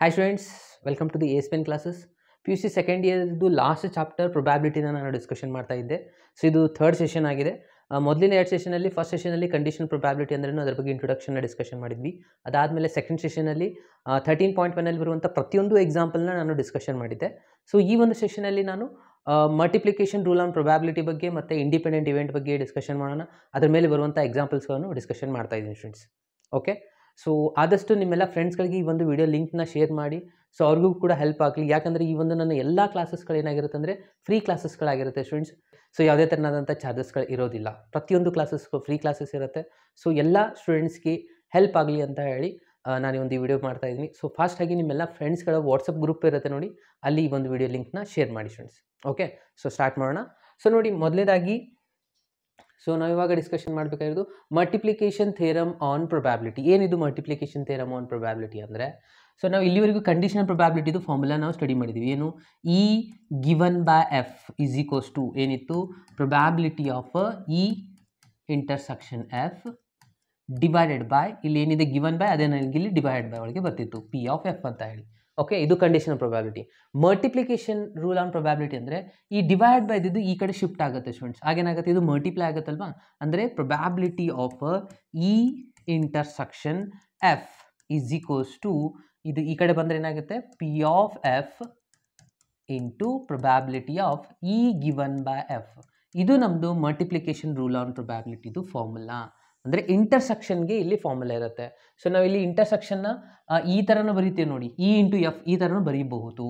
Hi students, welcome to the ASPN classes. PUC second ಇಯರ್ದು last chapter ಪ್ರೊಬ್ಯಾಬಿಲಿಟಿನ ನಾನು discussion ಮಾಡ್ತಾ ಇದ್ದೆ. ಸೊ ಇದು ಥರ್ಡ್ ಸೆಷನ್ ಆಗಿದೆ. ಮೊದಲಿನ ಎರಡು ಸೆಷನಲ್ಲಿ ಫಸ್ಟ್ ಸೆಷನಲ್ಲಿ ಕಂಡೀಷನ್ ಪ್ರೊಬ್ಯಾಬಿಲಿಟಿ ಅಂದ್ರೇನು ಅದರ ಬಗ್ಗೆ ಇಂಟ್ರೊಡಕ್ಷನ್ನ ಡಿಸ್ಕಷನ್ ಮಾಡಿದ್ವಿ. ಅದಾದಮೇಲೆ ಸೆಕೆಂಡ್ ಸೆಷನಲ್ಲಿ 13.1 ಬರುವಂಥ ಪ್ರತಿಯೊಂದು ಎಕ್ಸಾಂಪಲ್ನ ನಾನು ಡಿಸ್ಕಷನ್ ಮಾಡಿದ್ದೆ. ಸೊ ಈ ಒಂದು ಸೆಷನಲ್ಲಿ ನಾನು ಮಲ್ಟಿಪ್ಲಿಕೇಶನ್ ರೂಲ್ ಆನ್ ಪ್ರೊಬ್ಯಾಬಿಲಿಟಿ ಬಗ್ಗೆ ಮತ್ತು ಇಂಡಿಪೆಂಡೆಂಟ್ ಇವೆಂಟ್ ಬಗ್ಗೆ ಡಿಸ್ಕಷನ್ ಮಾಡೋಣ. ಅದರ ಮೇಲೆ ಬರುವಂಥ ಎಕ್ಸಾಂಪಲ್ಸ್ಗಳನ್ನು ಡಿಸ್ಕಷನ್ ಮಾಡ್ತಾ ಇದ್ದೀನಿ ಸ್ಟೂಡೆಂಟ್ಸ್. ಓಕೆ, ಸೊ ಆದಷ್ಟು ನಿಮ್ಮೆಲ್ಲ ಫ್ರೆಂಡ್ಸ್ಗಳಿಗೆ ಈ ಒಂದು ವಿಡಿಯೋ ಲಿಂಕ್ನ ಶೇರ್ ಮಾಡಿ. ಸೊ ಅವ್ರಿಗೂ ಕೂಡ ಹೆಲ್ಪ್ ಆಗಲಿ. ಯಾಕಂದರೆ ಈ ಒಂದು ನನ್ನ ಎಲ್ಲ ಕ್ಲಾಸಸ್ಗಳು ಏನಾಗಿರುತ್ತೆ ಅಂದರೆ ಫ್ರೀ ಕ್ಲಾಸಸ್ಗಳಾಗಿರುತ್ತೆ ಸ್ಟೂಡೆಂಟ್ಸ್. ಸೊ ಯಾವುದೇ ಥರನಾದಂಥ ಚಾರ್ಜಸ್ಗಳು ಇರೋದಿಲ್ಲ. ಪ್ರತಿಯೊಂದು ಕ್ಲಾಸಸ್ಗೂ ಫ್ರೀ ಕ್ಲಾಸಸ್ ಇರುತ್ತೆ. ಸೊ ಎಲ್ಲ ಸ್ಟೂಡೆಂಟ್ಸ್ಗೆ ಹೆಲ್ಪ್ ಆಗಲಿ ಅಂತ ಹೇಳಿ ನಾನು ಈ ಒಂದು ವಿಡಿಯೋ ಮಾಡ್ತಾ ಇದ್ದೀನಿ. ಸೊ ಫಾಸ್ಟಾಗಿ ನಿಮ್ಮೆಲ್ಲ ಫ್ರೆಂಡ್ಸ್ಗಳ ವಾಟ್ಸಪ್ ಗ್ರೂಪ್ ಇರುತ್ತೆ ನೋಡಿ, ಅಲ್ಲಿ ಈ ಒಂದು ವಿಡಿಯೋ ಲಿಂಕ್ನ ಶೇರ್ ಮಾಡಿ ಸ್ಟೂಡೆಂಟ್ಸ್. ಓಕೆ, ಸೊ ಸ್ಟಾರ್ಟ್ ಮಾಡೋಣ. ಸೊ ನೋಡಿ, ಮೊದಲನೇದಾಗಿ ಸೊ ನಾವು ಇವಾಗ ಡಿಸ್ಕಷನ್ ಮಾಡಬೇಕಾಗಿರೋದು ಮಲ್ಟಿಪ್ಲಿಕೇಶನ್ ಥಿಯರಮ್ ಆನ್ ಪ್ರೊಬ್ಯಾಬಿಲಿಟಿ. ಏನಿದು ಮಲ್ಟಿಪ್ಲಿಕೇಶನ್ ಥಿಯರಮ್ ಆನ್ ಪ್ರೊಬ್ಯಾಬಿಲಿಟಿ ಅಂದರೆ, ಸೊ ನಾವು ಇಲ್ಲಿವರೆಗೂ ಕಂಡೀಷನಲ್ ಪ್ರೊಬ್ಯಾಬಿಲಿಟಿದು ಫಾರ್ಮುಲಾ ನಾವು ಸ್ಟಡಿ ಮಾಡಿದ್ದೀವಿ. ಏನು, E given by F is equals to ಏನಿತ್ತು, probability of E intersection F divided by, ಇಲ್ಲಿ ಏನಿದೆ ಗಿವನ್ ಬೈ ಅದೇ ನನಗೆ ಇಲ್ಲಿ ಡಿವೈಡೆಡ್ ಬೈ ಒಳಗೆ ಬರ್ತಿತ್ತು ಪಿ ಆಫ್ ಎಫ್ ಅಂತ ಹೇಳಿ. ಓಕೆ, ಇದು conditional probability. Multiplication rule on probability ಅಂದರೆ ಈ ಡಿವೈಡ್ ಬೈ ಇದ್ದು ಈ ಕಡೆ ಶಿಫ್ಟ್ ಆಗುತ್ತೆ ಸ್ಟೂಡೆಂಟ್ಸ್. ಆಗೇನಾಗುತ್ತೆ, ಇದು ಮಲ್ಟಿಪ್ಲೈ ಆಗುತ್ತಲ್ವಾ, ಅಂದರೆ probability of E intersection F is equals to, ಇದು ಈ ಕಡೆ ಬಂದರೆ ಏನಾಗುತ್ತೆ, P of F into probability of E given by F. ಇದು ನಮ್ಮದು ಮಲ್ಟಿಪ್ಲಿಕೇಶನ್ ರೂಲ್ ಆನ್ ಪ್ರೊಬ್ಯಾಬಿಲಿಟಿದು ಫಾರ್ಮುಲಾ. ಅಂದರೆ ಇಂಟರ್ಸೆಕ್ಷನ್ಗೆ ಇಲ್ಲಿ ಫಾರ್ಮುಲಾ ಇರುತ್ತೆ. ಸೊ ನಾವು ಇಲ್ಲಿ ಇಂಟರ್ಸೆಕ್ಷನ್ನ ಈ ಥರನೂ ಬರೀತೀವಿ ನೋಡಿ, ಇ ಇಂಟು ಎಫ್ ಈ ಥರನೂ ಬರೀಬಹುದು.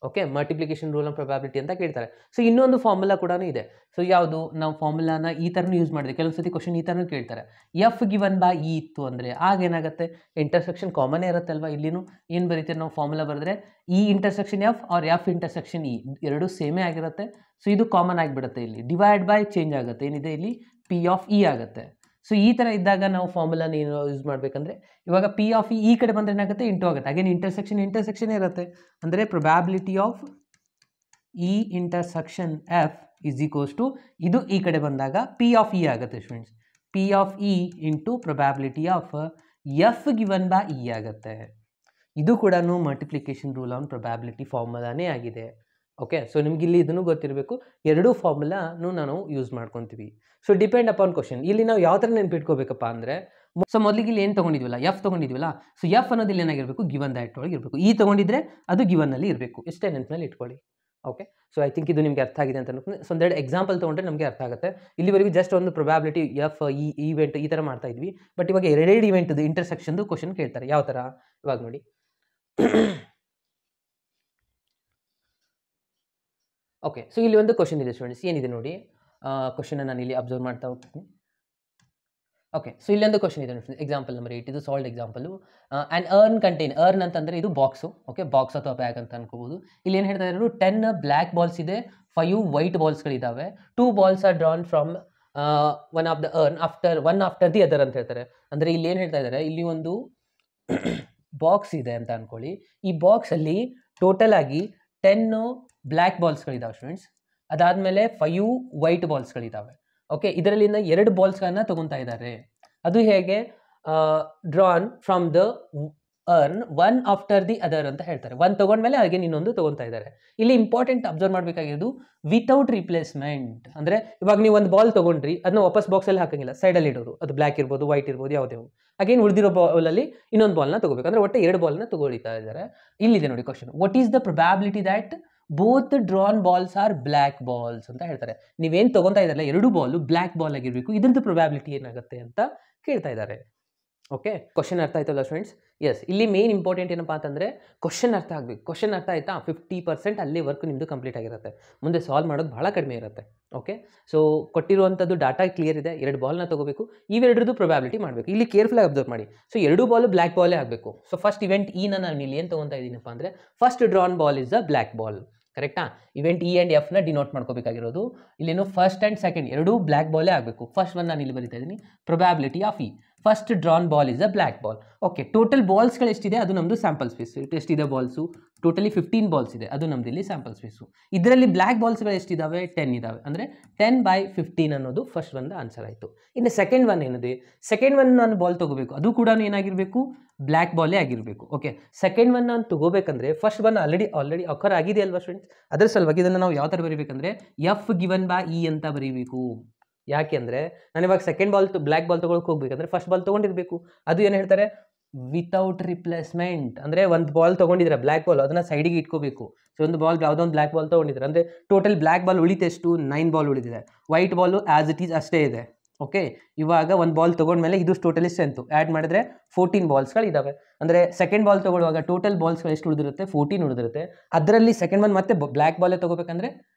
Okay, multiplication rule on probability ಅಂತ ಕೇಳ್ತಾರೆ. ಸೊ ಇನ್ನೊಂದು ಫಾರ್ಮುಲಾ ಕೂಡ ಇದೆ. ಸೊ ಯಾವುದು, ನಾವು ಫಾರ್ಮುಲಾನ ಈ ಥರನೂ ಯೂಸ್ ಮಾಡಿದೆ. ಕೆಲವೊಂದು ಸತಿ ಕ್ವಶನ್ ಈ ಥರನೂ ಕೇಳ್ತಾರೆ, ಎಫ್ ಗಿವನ್ ಬೈ ಇ ಇತ್ತು ಅಂದರೆ ಆಗೇನಾಗುತ್ತೆ, ಇಂಟರ್ಸೆಕ್ಷನ್ ಕಾಮನೇ ಇರುತ್ತಲ್ವ. ಇಲ್ಲಿನೂ ಏನು ಬರೀತೀವಿ ನಾವು, ಫಾರ್ಮುಲಾ ಬರೆದ್ರೆ E intersection F or F intersection E ಎರಡೂ ಸೇಮೇ ಆಗಿರುತ್ತೆ. ಸೊ ಇದು ಕಾಮನ್ ಆಗಿಬಿಡುತ್ತೆ. ಇಲ್ಲಿ ಡಿವೈಡ್ ಬೈ ಚೇಂಜ್ ಆಗುತ್ತೆ, ಏನಿದೆ ಇಲ್ಲಿ ಪಿ ಆಫ್ ಇ ಆಗುತ್ತೆ. ಸೊ ಈ ಥರ ಇದ್ದಾಗ ನಾವು ಫಾರ್ಮುಲಾನ ಏನು ಯೂಸ್ ಮಾಡಬೇಕಂದ್ರೆ, ಇವಾಗ ಪಿ ಆಫ್ ಇ ಈ ಕಡೆ ಬಂದರೆ ಏನಾಗುತ್ತೆ, ಇಂಟು ಆಗುತ್ತೆ. ಅಗೇನ್ ಇಂಟರ್ಸೆಕ್ಷನ್ ಇರುತ್ತೆ. ಅಂದರೆ probability of E intersection F is equals to, ಇದು ಈ ಕಡೆ ಬಂದಾಗ ಪಿ ಆಫ್ ಇ ಆಗುತ್ತೆ students. P of E into probability of F given by E ಆಗುತ್ತೆ. ಇದು ಕೂಡ ಮಲ್ಟಿಪ್ಲಿಕೇಶನ್ ರೂಲ್ ಆನ್ ಪ್ರೊಬ್ಯಾಬಿಲಿಟಿ ಫಾರ್ಮುಲಾನೇ ಆಗಿದೆ. ಓಕೆ, ಸೊ ನಿಮ್ಗೆ ಇಲ್ಲಿ ಇದನ್ನು ಗೊತ್ತಿರಬೇಕು, ಎರಡೂ ಫಾರ್ಮುಲಾನು ನಾವು ಯೂಸ್ ಮಾಡ್ಕೊತೀವಿ. So depend upon question. ಇಲ್ಲಿ ನಾವು ಯಾವ ಥರ ನೆನ್ಪಿಟ್ಕೋಬೇಕಪ್ಪ ಅಂದರೆ, ಸೊ ಮೊದಲಿಗೆ ಇಲ್ಲಿ ಏನು ತೊಗೊಂಡಿದ್ವಲ್ಲ, ಎಫ್ ತೊಗೊಂಡಿದ್ವಲ್ಲ. ಸೊ ಎಫ್ ಅನ್ನೋದು ಇಲ್ಲಿ ಏನಾಗಿರಬೇಕು, ಗಿವನ್ ದ್ಯಾಟ್ ಒಳಗೆ ಇರಬೇಕು. ಈ ತೊಗೊಂಡಿದ್ರೆ ಅದು ಗಿವನ್ನಲ್ಲಿ ಇರಬೇಕು. ಇಷ್ಟೇ ನೆನಪಿನಲ್ಲಿ ಇಟ್ಕೊಳ್ಳಿ. ಓಕೆ, ಸೊ ಐ ಥಿಂಕ್ ಇದು ನಿಮಗೆ ಅರ್ಥ ಆಗಿದೆ ಅಂತ ಅನ್ಕೊಂಡು, ಸೊ ಒಂದೆರಡು ಎಕ್ಸಾಂಪಲ್ ತೊಗೊಂಡ್ರೆ ನಮಗೆ ಅರ್ಥ ಆಗುತ್ತೆ. ಇಲ್ಲಿವರೆಗೂ ಜಸ್ಟ್ ಒಂದು ಪ್ರೊಬ್ಯಾಬಿಲಿಟಿ ಎಫ್ ಈ ಇವೆಂಟ್ ಈ ಥರ ಮಾಡ್ತಾ ಇದ್ವಿ. ಬಟ್ ಇವಾಗ ಎರಡೆರಡು ಇವೆಂಟ್ದು ಇಂಟರ್ಸೆಕ್ಷನ್ದು ಕ್ವಶನ್ ಕೇಳ್ತಾರೆ. ಯಾವ ಥರ, ಇವಾಗ ನೋಡಿ. ಓಕೆ, ಸೊ ಇಲ್ಲಿ ಒಂದು ಕ್ವಶನ್ ಇದೆ ಸ್ಟೂಡೆಂಟ್ಸ್. ಏನಿದೆ ನೋಡಿ, ಕ್ವಶನ್ನ ನಾನು ಇಲ್ಲಿ ಅಬ್ಸರ್ವ್ ಮಾಡ್ತಾ ಹೋಗ್ತೀನಿ. ಓಕೆ, ಸೊ ಇಲ್ಲೊಂದು ಕ್ವಶನ್ ಇದೆ ಎಕ್ಸಾಂಪಲ್ ನಂಬರ್ 8. ಇದು sold example. And earn contain, earn ಅಂತಂದರೆ ಇದು ಬಾಕ್ಸು. ಓಕೆ, ಬಾಕ್ಸ್ ಅಥವಾ ಬ್ಯಾಗ್ ಅಂತ ಅನ್ಕೋಬೋದು. ಇಲ್ಲಿ ಏನು ಹೇಳ್ತಾ ಇದ್ದಾರೆ, 10 ಬ್ಲ್ಯಾಕ್ ಬಾಲ್ಸ್ ಇದೆ, 5 ವೈಟ್ ಬಾಲ್ಸ್ಗಳಿದ್ದಾವೆ. 2 balls are drawn from one of the urn after the other ಅಂತ ಹೇಳ್ತಾರೆ. ಅಂದರೆ ಇಲ್ಲಿ ಏನು ಹೇಳ್ತಾ ಇದ್ದಾರೆ, ಇಲ್ಲಿ ಒಂದು ಬಾಕ್ಸ್ ಇದೆ ಅಂತ ಅಂದ್ಕೊಳ್ಳಿ. ಈ ಬಾಕ್ಸಲ್ಲಿ ಟೋಟಲ್ ಆಗಿ 10 ಬ್ಲ್ಯಾಕ್ ಬಾಲ್ಸ್ಗಳಿದ್ದಾವೆ ಸ್ಟೂಡೆಂಟ್ಸ್. ಅದಾದಮೇಲೆ 5 ವೈಟ್ ಬಾಲ್ಸ್ಗಳಿದ್ದಾವೆ. ಓಕೆ, ಇದರಲ್ಲಿಂದ 2 ಬಾಲ್ಸ್ಗಳನ್ನ ತೊಗೊತಾ ಇದ್ದಾರೆ. ಅದು ಹೇಗೆ, drawn from the earn one after the other ಅಂತ ಹೇಳ್ತಾರೆ. ಒಂದು ತೊಗೊಂಡ್ಮೇಲೆ ಹಾಗೆ ಇನ್ನೊಂದು ತೊಗೊತಾ ಇದ್ದಾರೆ. ಇಲ್ಲಿ ಇಂಪಾರ್ಟೆಂಟ್ ಅಬ್ಸರ್ವ್ ಮಾಡಬೇಕಾಗಿರೋದು ವಿತೌಟ್ ರಿಪ್ಲೇಸ್ಮೆಂಟ್. ಅಂದರೆ ಇವಾಗ ನೀವು ಒಂದು ಬಾಲ್ ತೊಗೊಂಡ್ರಿ, ಅದನ್ನ ವಾಪಸ್ ಬಾಕ್ಸಲ್ಲಿ ಹಾಕಂಗಿಲ್ಲ, ಸೈಡಲ್ಲಿ ಇಡೋದು. ಅದು ಬ್ಲ್ಯಾಕ್ ಇರ್ಬೋದು, ವೈಟ್ ಇರ್ಬೋದು, ಯಾವುದೇ ಹಾಗೇನು ಉಳಿದಿರೋ ಬಾಲಲ್ಲಿ ಇನ್ನೊಂದು ಬಾಲ್ನ ತೊಗೋಬೇಕು. ಅಂದರೆ ಒಟ್ಟು 2 ಬಾಲ್ನ ತೊಗೊಳ್ತಾ ಇದ್ದಾರೆ. ಇಲ್ಲಿದೆ ನೋಡಿ question, what is the probability that both drawn balls are black balls ಅಂತ ಹೇಳ್ತಾರೆ. ನೀವೇನು ತೊಗೊತಾ ಇದ್ದಾರಲ್ಲ, 2 ಬಾಲು ಬ್ಲ್ಯಾಕ್ ಬಾಲ್ ಆಗಿರಬೇಕು, ಇದ್ರದ್ದು ಪ್ರೊಬ್ಯಾಬಿಲಿಟಿ ಏನಾಗುತ್ತೆ ಅಂತ ಕೇಳ್ತಾ ಇದ್ದಾರೆ. ಓಕೆ, ಕ್ವಶನ್ ಅರ್ಥ ಆಯ್ತಲ್ಲ ಸ್ಟೂಡೆಂಟ್ಸ್? ಎಸ್, ಇಲ್ಲಿ ಮೇನ್ ಇಂಪಾರ್ಟೆಂಟ್ ಏನಪ್ಪ ಅಂತಂದರೆ ಕ್ವಶನ್ ಅರ್ಥ ಆಗಬೇಕು. ಕ್ವಶನ್ ಅರ್ಥ ಆಯ್ತಾ, 50% ಅಲ್ಲಿ ವರ್ಕ್ ನಿಮ್ಮದು ಕಂಪ್ಲೀಟ್ ಆಗಿರುತ್ತೆ. ಮುಂದೆ ಸಾಲ್ವ್ ಮಾಡೋದು ಭಾಳ ಕಡಿಮೆ ಇರುತ್ತೆ. ಓಕೆ, ಸೊ ಕೊಟ್ಟಿರುವಂಥದ್ದು ಡಾಟಾ ಕ್ಲಿಯರ್ ಇದೆ. 2 ಬಾಲ್ನ ತೊಗೋಬೇಕು, ಇವೆರಡರದ್ದು ಪ್ರೊಬ್ಯಾಬಿಲಿಟಿ ಮಾಡಬೇಕು. ಇಲ್ಲಿ ಕೇರ್ಫುಲ್ಲಾಗಿ ಅಬ್ಸರ್ವ್ ಮಾಡಿ. ಸೊ 2 ಬಾಲು ಬ್ಲ್ಯಾಕ್ ಬಾಲೇ ಆಗಬೇಕು. ಸೊ ಫಸ್ಟ್ ಇವೆಂಟ್ ಇನ ನಾನು ಇಲ್ಲಿ ಏನು ತೊಗೊತಾ ಇದ್ದೀನಪ್ಪ ಅಂದರೆ, first drawn ball is a black ball. ಕರೆಕ್ಟಾ? ಇವೆಂಟ್ ಇ ಆ್ಯಂಡ್ ಎಫ್ನ ಡಿನೋಟ್ ಮಾಡ್ಕೋಬೇಕಾಗಿರೋದು. ಇಲ್ಲೇನು ಫಸ್ಟ್ ಆ್ಯಂಡ್ ಸೆಕೆಂಡ್ ಎರಡೂ ಬ್ಲ್ಯಾಕ್ ಬಾಲೇ ಆಗಬೇಕು. ಫಸ್ಟ್ ಒನ್ ನಾನು ಇಲ್ಲಿ ಬರಿತಾ ಇದ್ದೀನಿ, probability of E. First drawn ball is a black ball. Okay, total ಬಾಲ್ಸ್ಗಳು ಎಷ್ಟಿದೆ ಅದು ನಮ್ಮದು ಸ್ಯಾಂಪಲ್ ಸ್ಪೇಸ್. ಎಷ್ಟಿದೆ ಬಾಲ್ಸು? ಟೋಟಲಿ 15 ಬಾಲ್ಸ್ ಇದೆ, ಅದು ನಮ್ದು ಇಲ್ಲಿ ಸ್ಯಾಂಪಲ್ ಸ್ಪೇಸು. ಇದರಲ್ಲಿ ಬ್ಲ್ಯಾಕ್ ಬಾಲ್ಸ್ಗಳು ಎಷ್ಟಿದ್ದಾವೆ? 10 ಇದ್ದಾವೆ. ಅಂದರೆ 10/15 ಅನ್ನೋದು ಫಸ್ಟ್ ಒಂದು ಆನ್ಸರ್ ಆಯಿತು. ಇನ್ನು ಸೆಕೆಂಡ್ ಒನ್ ಏನಿದೆ, ಸೆಕೆಂಡ್ ಒನ್ ನಾನು ಬಾಲ್ ತೊಗೋಬೇಕು, ಅದು ಕೂಡ ಏನಾಗಿರಬೇಕು? ಬ್ಲ್ಯಾಕ್ ಬಾಲೇ ಆಗಿರಬೇಕು. ಓಕೆ, ಸೆಕೆಂಡ್ ಒನ್ ನಾನು ತೊಗೋಬೇಕಂದ್ರೆ ಫಸ್ಟ್ ಒನ್ ಆಲ್ರೆಡಿ ಅಕರ್ ಆಗಿದೆ ಅಲ್ವಾ ಫ್ರೆಂಡ್ಸ್? ಅದರ ಸಲುವಾಗಿ ಇದನ್ನು ನಾವು ಯಾವ ಥರ ಬರೀಬೇಕಂದ್ರೆ F/E ಅಂತ ಬರೀಬೇಕು. ಯಾಕೆ ಅಂದರೆ ನಾನು ಇವಾಗ ಸೆಕೆಂಡ್ ಬಾಲ್ ಬ್ಲ್ಯಾಕ್ ಬಾಲ್ ತೊಗೊಳಕ್ಕೆ ಹೋಗ್ಬೇಕಂದ್ರೆ ಫಸ್ಟ್ ಬಾಲ್ ತೊಗೊಂಡಿರಬೇಕು. ಅದು ಏನು ಹೇಳ್ತಾರೆ? Without replacement. ಅಂದರೆ ಒಂದು ಬಾಲ್ ತೊಗೊಂಡಿದ್ರೆ ಬ್ಲ್ಯಾಕ್ ಬಾಲ್, ಅದನ್ನು ಸೈಡಿಗೆ ಇಟ್ಕೋಬೇಕು. ಸೊ ಒಂದು ಬಾಲ್, ಯಾವುದೋ ಒಂದು ಬ್ಲ್ಯಾಕ್ ಬಾಲ್ ತೊಗೊಂಡಿದ್ರೆ ಅಂದರೆ ಟೋಟಲ್ ಬ್ಲ್ಯಾಕ್ ಬಾಲ್ ಉಳಿತೆಷ್ಟು? 9 ಬಾಲ್ ಉಳಿದಿದೆ. White ball as it is ಅಷ್ಟೇ ಇದೆ. ಓಕೆ, ಇವಾಗ ಒಂದು ಬಾಲ್ ತೊಗೊಂಡ್ಮೇಲೆ ಇದು ಟೋಟಲಿ ಸ್ಟ್ರೆಂತು ಆ್ಯಡ್ ಮಾಡಿದ್ರೆ 14 ಬಾಲ್ಸ್ಗಳು ಇದ್ದಾವೆ. ಅಂದರೆ ಸೆಕೆಂಡ್ ಬಾಲ್ ತೊಗೊಳ್ಳುವಾಗ ಟೋಟಲ್ ಬಾಲ್ಸ್ಗಳು ಎಷ್ಟು ಉಳಿದಿರುತ್ತೆ? 14 ಉಳಿದಿರುತ್ತೆ. ಅದರಲ್ಲಿ ಸೆಕೆಂಡ್ ಒನ್ ಮತ್ತೆ ಬ್ಲ್ಯಾಕ್ ಬಾಲೇ ತೊಗೋಬೇಕಂದ್ರೆ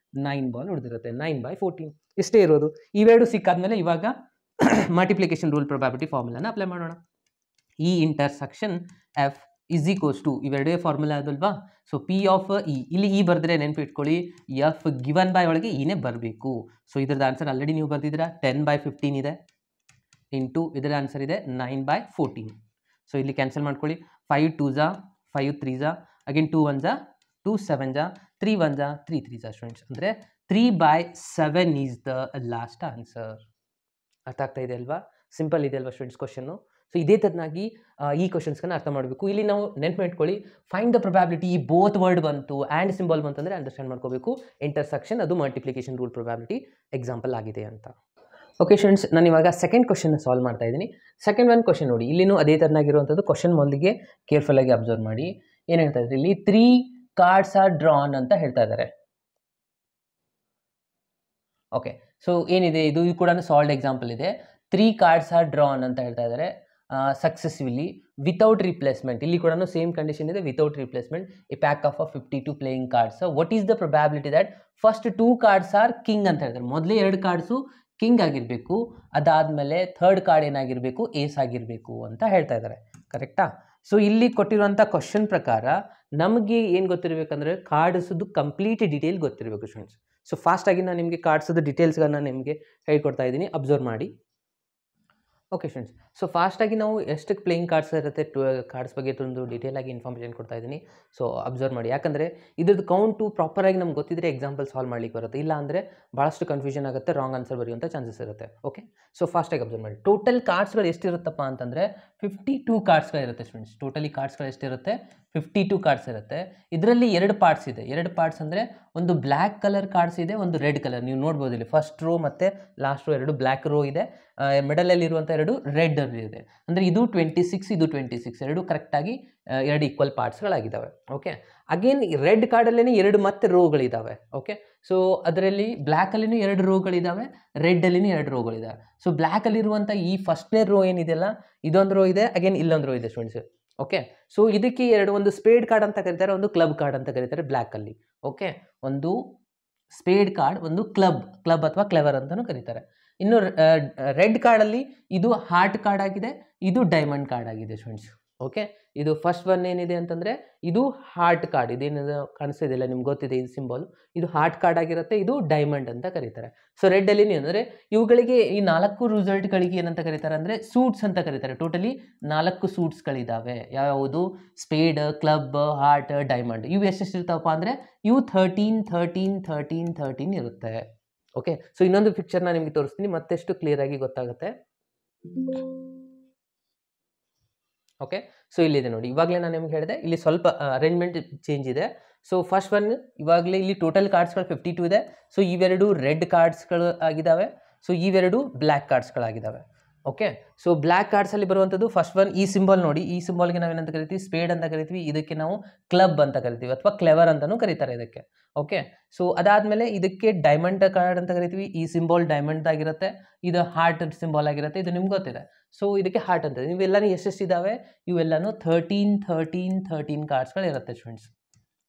9 ಬಾಲ್ ಉಳಿದಿರುತ್ತೆ. 9/14 ಇಷ್ಟೇ ಇರೋದು. ಇವೆರಡು ಸಿಕ್ಕಾದ್ಮೇಲೆ ಇವಾಗ ಮಲ್ಟಿಪ್ಲಿಕೇಶನ್ ರೂಲ್ ಪ್ರೊಬ್ಯಾಬಿಲಿಟಿ ಫಾರ್ಮುಲಾನ ಅಪ್ಲೈ ಮಾಡೋಣ. E intersection F is equals to, ಇವೆರಡೇ ಫಾರ್ಮುಲಾ ಅದಲ್ವಾ? ಸೊ ಪಿ ಆಫ್ ಇ, ಇಲ್ಲಿ ಇ ಬರೆದ್ರೆ ನೆನಪಿಟ್ಕೊಳ್ಳಿ, F/(given by) ಒಳಗೆ ಇನೇ ಬರಬೇಕು. ಸೊ ಇದ್ರದ್ದು ಆನ್ಸರ್ ಆಲ್ರೆಡಿ ನೀವು ಬರ್ದಿದ್ದೀರಾ, 10/15 ಇದೆ ಇಂಟು ಇದರ ಆನ್ಸರ್ ಇದೆ 9/14. ಸೊ ಇಲ್ಲಿ ಕ್ಯಾನ್ಸಲ್ ಮಾಡ್ಕೊಳ್ಳಿ. 5 2s 5 3s, again 2 1s 2 7s, 3 1s 3 3s students. ಅಂದರೆ 3/7 ಈಸ್ ದ ಲಾಸ್ಟ್ ಆನ್ಸರ್. ಅರ್ಥ ಆಗ್ತಾ ಇದೆ ಅಲ್ವಾ? ಸಿಂಪಲ್ ಇದೆ ಅಲ್ವಾ ಸ್ಟೂಡೆಂಟ್ಸ್ ಕ್ವಶನ್ನು? ಸೊ ಇದೇ ಥರನಾಗಿ ಈ ಕ್ವಶನ್ಸ್ಗಳನ್ನ ಅರ್ಥ ಮಾಡಬೇಕು. ಇಲ್ಲಿ ನಾವು ನೆನ್ಪು ಇಟ್ಕೊಳ್ಳಿ, find the probability, both word ಬಂತು ಆ್ಯಂಡ್ ಸಿಂಬಲ್ ಬಂತು ಅಂದರೆ ಅಂಡರ್ಸ್ಟ್ಯಾಂಡ್ ಮಾಡ್ಕೋಬೇಕು ಇಂಟರ್ಸೆಕ್ಷನ್ ಅದು ಮಲ್ಟಿಪ್ಲಿಕೇಶನ್ ರೂಲ್ ಪ್ರೊಬ್ಯಾಬಿಲಿಟಿ ಎಕ್ಸಾಂಪಲ್ ಆಗಿದೆ ಅಂತ. ಓಕೆ ಸ್ಟೂಡೆಂಟ್ಸ್, ನಾನು ಇವಾಗ ಸೆಕೆಂಡ್ ಕ್ವಶನ್ ಸಾಲ್ವ್ ಮಾಡ್ತಾ ಇದ್ದೀನಿ. ಸೆಕೆಂಡ್ ಒನ್ ಕ್ವಶನ್ ನೋಡಿ, ಇಲ್ಲಿನೂ ಅದೇ ಥರನಾಗಿರುವಂಥದ್ದು. ಕ್ವಶನ್ ಮೊದಲಿಗೆ ಕೇರ್ಫುಲ್ಲಾಗಿ ಅಬ್ಸರ್ವ್ ಮಾಡಿ. ಏನು ಹೇಳ್ತಾ ಇದ್ದಾರೆ ಇಲ್ಲಿ? 3 cards ಆರ್ ಡ್ರಾನ್ ಅಂತ ಹೇಳ್ತಾ ಇದ್ದಾರೆ. ಓಕೆ, ಸೊ ಏನಿದೆ ಇದು ಕೂಡ ಸಾಲ್ಡ್ ಎಕ್ಸಾಂಪಲ್ ಇದೆ. 3 cards ಆರ್ ಡ್ರಾನ್ ಅಂತ ಹೇಳ್ತಾ ಇದ್ದಾರೆ ಸಕ್ಸೆಸ್ಫುಲಿ ವಿತೌಟ್ ರಿಪ್ಲೇಸ್ಮೆಂಟ್. ಇಲ್ಲಿ ಕೂಡ ಸೇಮ್ ಕಂಡೀಷನ್ ಇದೆ, without replacement. A pack of 52 playing cards. What is the probability that first 2 cards are king ಅಂತ ಹೇಳ್ತಾರೆ. ಮೊದಲೇ 2 ಕಾರ್ಡ್ಸು ಕಿಂಗ್ ಆಗಿರಬೇಕು, ಅದಾದಮೇಲೆ ಥರ್ಡ್ ಕಾರ್ಡ್ ಏನಾಗಿರಬೇಕು? ಏಸ್ ಆಗಿರಬೇಕು ಅಂತ ಹೇಳ್ತಾ ಇದ್ದಾರೆ. ಕರೆಕ್ಟಾ? ಸೊ ಇಲ್ಲಿ ಕೊಟ್ಟಿರುವಂಥ ಕ್ವಶನ್ ಪ್ರಕಾರ ನಮಗೆ ಏನು ಗೊತ್ತಿರಬೇಕಂದ್ರೆ ಕಾರ್ಡ್ಸದ್ದು ಕಂಪ್ಲೀಟ್ ಡೀಟೇಲ್ ಗೊತ್ತಿರಬೇಕು ಸ್ಟೂಡೆಂಟ್ಸ್. ಸೊ ಫಾಸ್ಟಾಗಿ ನಾನು ನಿಮಗೆ ಕಾರ್ಡ್ಸದ್ದು ಡೀಟೇಲ್ಸ್ಗಳನ್ನ ನಿಮಗೆ ಹೇಳ್ಕೊಡ್ತಾ ಇದ್ದೀನಿ, ಅಬ್ಸರ್ವ್ ಮಾಡಿ. ಓಕೆ ಫ್ರೆಂಡ್ಸ್, ಸೊ ಫಾಸ್ಟಾಗಿ ನಾವು ಎಷ್ಟು ಪ್ಲೇಯಿಂಗ್ ಕಾರ್ಡ್ಸ್ ಇರುತ್ತೆ, ಕಾರ್ಡ್ಸ್ ಬಗ್ಗೆ ಒಂದು ಡೀಟೇಲ್ ಆಗಿ ಇನ್ಫಾರ್ಮೇಷನ್ ಕೊಡ್ತಾ ಇದ್ದೀನಿ. ಸೊ ಅಬ್ಸರ್ವ್ ಮಾಡಿ, ಯಾಕಂದರೆ ಇದ್ರದ್ದು ಕೌಂಟು ಪ್ರಾಪರಾಗಿ ನಮ್ಗೆ ಗೊತ್ತಿದ್ರೆ ಎಕ್ಸಾಂಪಲ್ ಸಾಲ್ವ್ ಮಾಡ್ಲಿಕ್ಕೆ ಬರುತ್ತೆ. ಇಲ್ಲ ಅಂದರೆ ಭಾಳಷ್ಟು ಕನ್ಫ್ಯೂಷನ್ ಆಗುತ್ತೆ, ರಾಂಗ್ ಆನ್ಸರ್ ಬರೆಯುವಂಥ ಚಾನ್ಸಸ್ ಇರುತ್ತೆ. ಓಕೆ, ಸೊ ಫಾಸ್ಟಾಗಿ ಅಬ್ಸರ್ವ್ ಮಾಡಿ. ಟೋಟಲ್ ಕಾರ್ಡ್ಸ್ಗಳು ಎಷ್ಟಿರುತ್ತಪ್ಪ ಅಂತಂದರೆ 52 ಕಾರ್ಡ್ಸ್ಗಳಿರುತ್ತೆ ಸ್ಟೂಡೆಂಟ್ಸ್. ಟೋಟಲಿ ಕಾರ್ಡ್ಸ್ಗಳು ಎಷ್ಟಿರುತ್ತೆ? 52 ಕಾರ್ಡ್ಸ್ ಇರುತ್ತೆ. ಇದರಲ್ಲಿ 2 ಪಾರ್ಟ್ಸ್ ಇದೆ. 2 ಪಾರ್ಟ್ಸ್ ಅಂದರೆ ಒಂದು ಬ್ಲ್ಯಾಕ್ ಕಲರ್ ಕಾರ್ಡ್ಸ್ ಇದೆ, ಒಂದು ರೆಡ್ ಕಲರ್. ನೀವು ನೋಡ್ಬೋದು ಇಲ್ಲಿ ಫಸ್ಟ್ ರೋ ಮತ್ತು ಲಾಸ್ಟ್ ರೋ 2 ಬ್ಲ್ಯಾಕ್ ರೋ ಇದೆ, ಮಿಡಲಲ್ಲಿ ಇರುವಂಥ 2 ರೆಡ್ ಇದೆ. ಅಂದರೆ ಇದು 26, ಇದು 26, 2 ಕರೆಕ್ಟಾಗಿ 2 ಈಕ್ವಲ್ ಪಾರ್ಟ್ಸ್ಗಳಾಗಿದ್ದಾವೆ. ಓಕೆ, ಅಗೇನ್ ರೆಡ್ ಕಾರ್ಡಲ್ಲೇ 2 ಮತ್ತೆ ರೋಗಳಿದ್ದಾವೆ. ಓಕೆ, ಸೊ ಅದರಲ್ಲಿ ಬ್ಲ್ಯಾಕಲ್ಲಿನೂ 2 ರೋಗಳಿದ್ದಾವೆ, ರೆಡ್ಡಲ್ಲಿನೂ 2 ರೋಗಳಿದ್ದಾವೆ. ಸೊ ಬ್ಲ್ಯಾಕಲ್ಲಿರುವಂಥ ಈ ಫಸ್ಟ್ನೇ ರೋ ಏನಿದೆಯಲ್ಲ, ಇದೊಂದು ರೋ ಇದೆ, ಅಗೇನ್ ಇಲ್ಲೊಂದು ರೋ ಇದೆ ಸ್ಟೂಡೆಂಟ್ಸ್. ಓಕೆ, ಸೊ ಇದಕ್ಕೆ ಒಂದು ಸ್ಪೇಡ್ ಕಾರ್ಡ್ ಅಂತ ಕರೀತಾರೆ, ಒಂದು ಕ್ಲಬ್ ಕಾರ್ಡ್ ಅಂತ ಕರೀತಾರೆ ಬ್ಲ್ಯಾಕಲ್ಲಿ. ಓಕೆ, ಒಂದು ಸ್ಪೇಡ್ ಕಾರ್ಡ್, ಒಂದು ಕ್ಲಬ್ ಅಥವಾ ಕ್ಲೆವರ್ ಅಂತಲೂ ಕರೀತಾರೆ. ಇನ್ನು ರೆಡ್ ಕಾರ್ಡಲ್ಲಿ ಇದು ಹಾರ್ಟ್ ಕಾರ್ಡ್ ಆಗಿದೆ, ಇದು ಡೈಮಂಡ್ ಕಾರ್ಡ್ ಆಗಿದೆ ಸ್ಟೂಡೆಂಟ್ಸ್. ಓಕೆ, ಇದು ಫಸ್ಟ್ ಒನ್ ಏನಿದೆ ಅಂತಂದರೆ ಇದು ಹಾರ್ಟ್ ಕಾರ್ಡ್. ಇದೇನಿದೆ ಕಾಣಿಸ್ತಿದೆಯಲ್ಲ, ನಿಮ್ಗೆ ಗೊತ್ತಿದೆ ಇದು ಸಿಂಬಲ್, ಇದು ಹಾರ್ಟ್ ಕಾರ್ಡ್ ಆಗಿರುತ್ತೆ, ಇದು ಡೈಮಂಡ್ ಅಂತ ಕರೀತಾರೆ. ಸೊ ರೆಡ್ಡಲ್ಲಿ ಅಂದರೆ ಇವುಗಳಿಗೆ ಈ 4 ರಿಸಲ್ಟ್ಗಳಿಗೆ ಏನಂತ ಕರೀತಾರೆ ಅಂದರೆ ಸೂಟ್ಸ್ ಅಂತ ಕರೀತಾರೆ. ಟೋಟಲಿ 4 ಸೂಟ್ಸ್ಗಳಿದ್ದಾವೆ. ಯಾವುದು? Speed, club, heart, diamond. ಇವು ಎಷ್ಟೆಷ್ಟು ಇರ್ತಾವಪ್ಪ ಅಂದರೆ ಇವು 13 13 13 13 ಇರುತ್ತೆ. ಓಕೆ, ಸೊ ಇನ್ನೊಂದು ಪಿಕ್ಚರ್ನ ನಿಮಗೆ ತೋರಿಸ್ತೀನಿ, ಮತ್ತೆಷ್ಟು ಕ್ಲಿಯರಾಗಿ ಗೊತ್ತಾಗುತ್ತೆ. ಓಕೆ, ಸೊ ಇಲ್ಲಿದೆ ನೋಡಿ, ಇವಾಗಲೇ ನಾನು ನಿಮ್ಗೆ ಹೇಳಿದೆ, ಇಲ್ಲಿ ಸ್ವಲ್ಪ ಅರೇಂಜ್ಮೆಂಟ್ ಚೇಂಜ್ ಇದೆ. ಸೊ ಫಸ್ಟ್ ಒನ್ ಇವಾಗಲೇ ಇಲ್ಲಿ ಟೋಟಲ್ ಕಾರ್ಡ್ಸ್ಗಳು 52 ಇದೆ. ಸೊ ಇವೆರಡು ರೆಡ್ ಕಾರ್ಡ್ಸ್ಗಳು ಆಗಿದ್ದಾವೆ, ಸೊ ಇವೆರಡು ಬ್ಲ್ಯಾಕ್ ಕಾರ್ಡ್ಸ್ಗಳಾಗಿದ್ದಾವೆ. ಓಕೆ, ಸೊ ಬ್ಲ್ಯಾಕ್ ಕಾರ್ಡ್ಸಲ್ಲಿ ಬರುವಂಥದ್ದು ಫಸ್ಟ್ ಒನ್ ಈ ಸಿಂಬಲ್ ನೋಡಿ, ಈ ಸಿಂಬಲ್ಗೆ ನಾವು ಏನಂತ ಕರಿತೀವಿ? ಸ್ಪೇಡ್ ಅಂತ ಕರಿತೀವಿ. ಇದಕ್ಕೆ ನಾವು ಕ್ಲಬ್ ಅಂತ ಕರಿತೀವಿ ಅಥವಾ ಕ್ಲೆವರ್ ಅಂತಲೂ ಕರೀತಾರೆ ಇದಕ್ಕೆ. ಓಕೆ, ಸೊ ಅದಾದಮೇಲೆ ಇದಕ್ಕೆ ಡೈಮಂಡ್ ಕಾರ್ಡ್ ಅಂತ ಕರಿತೀವಿ. ಈ ಸಿಂಬಲ್ ಡೈಮಂಡ್ ಆಗಿರುತ್ತೆ, ಇದು ಹಾರ್ಟ್ ಸಿಂಬಲ್ ಆಗಿರುತ್ತೆ, ಇದು ನಿಮ್ಗೆ ಗೊತ್ತಿದೆ. ಸೊ ಇದಕ್ಕೆ ಹಾರ್ಟ್ ಅಂತ. ಇವೆಲ್ಲನೂ ಎಷ್ಟೆಷ್ಟಿದ್ದಾವೆ? ಇವೆಲ್ಲನೂ 13 13 13 ಕಾರ್ಡ್ಸ್ಗಳಿರುತ್ತೆ ಸ್ಟೂಡೆಂಟ್ಸ್.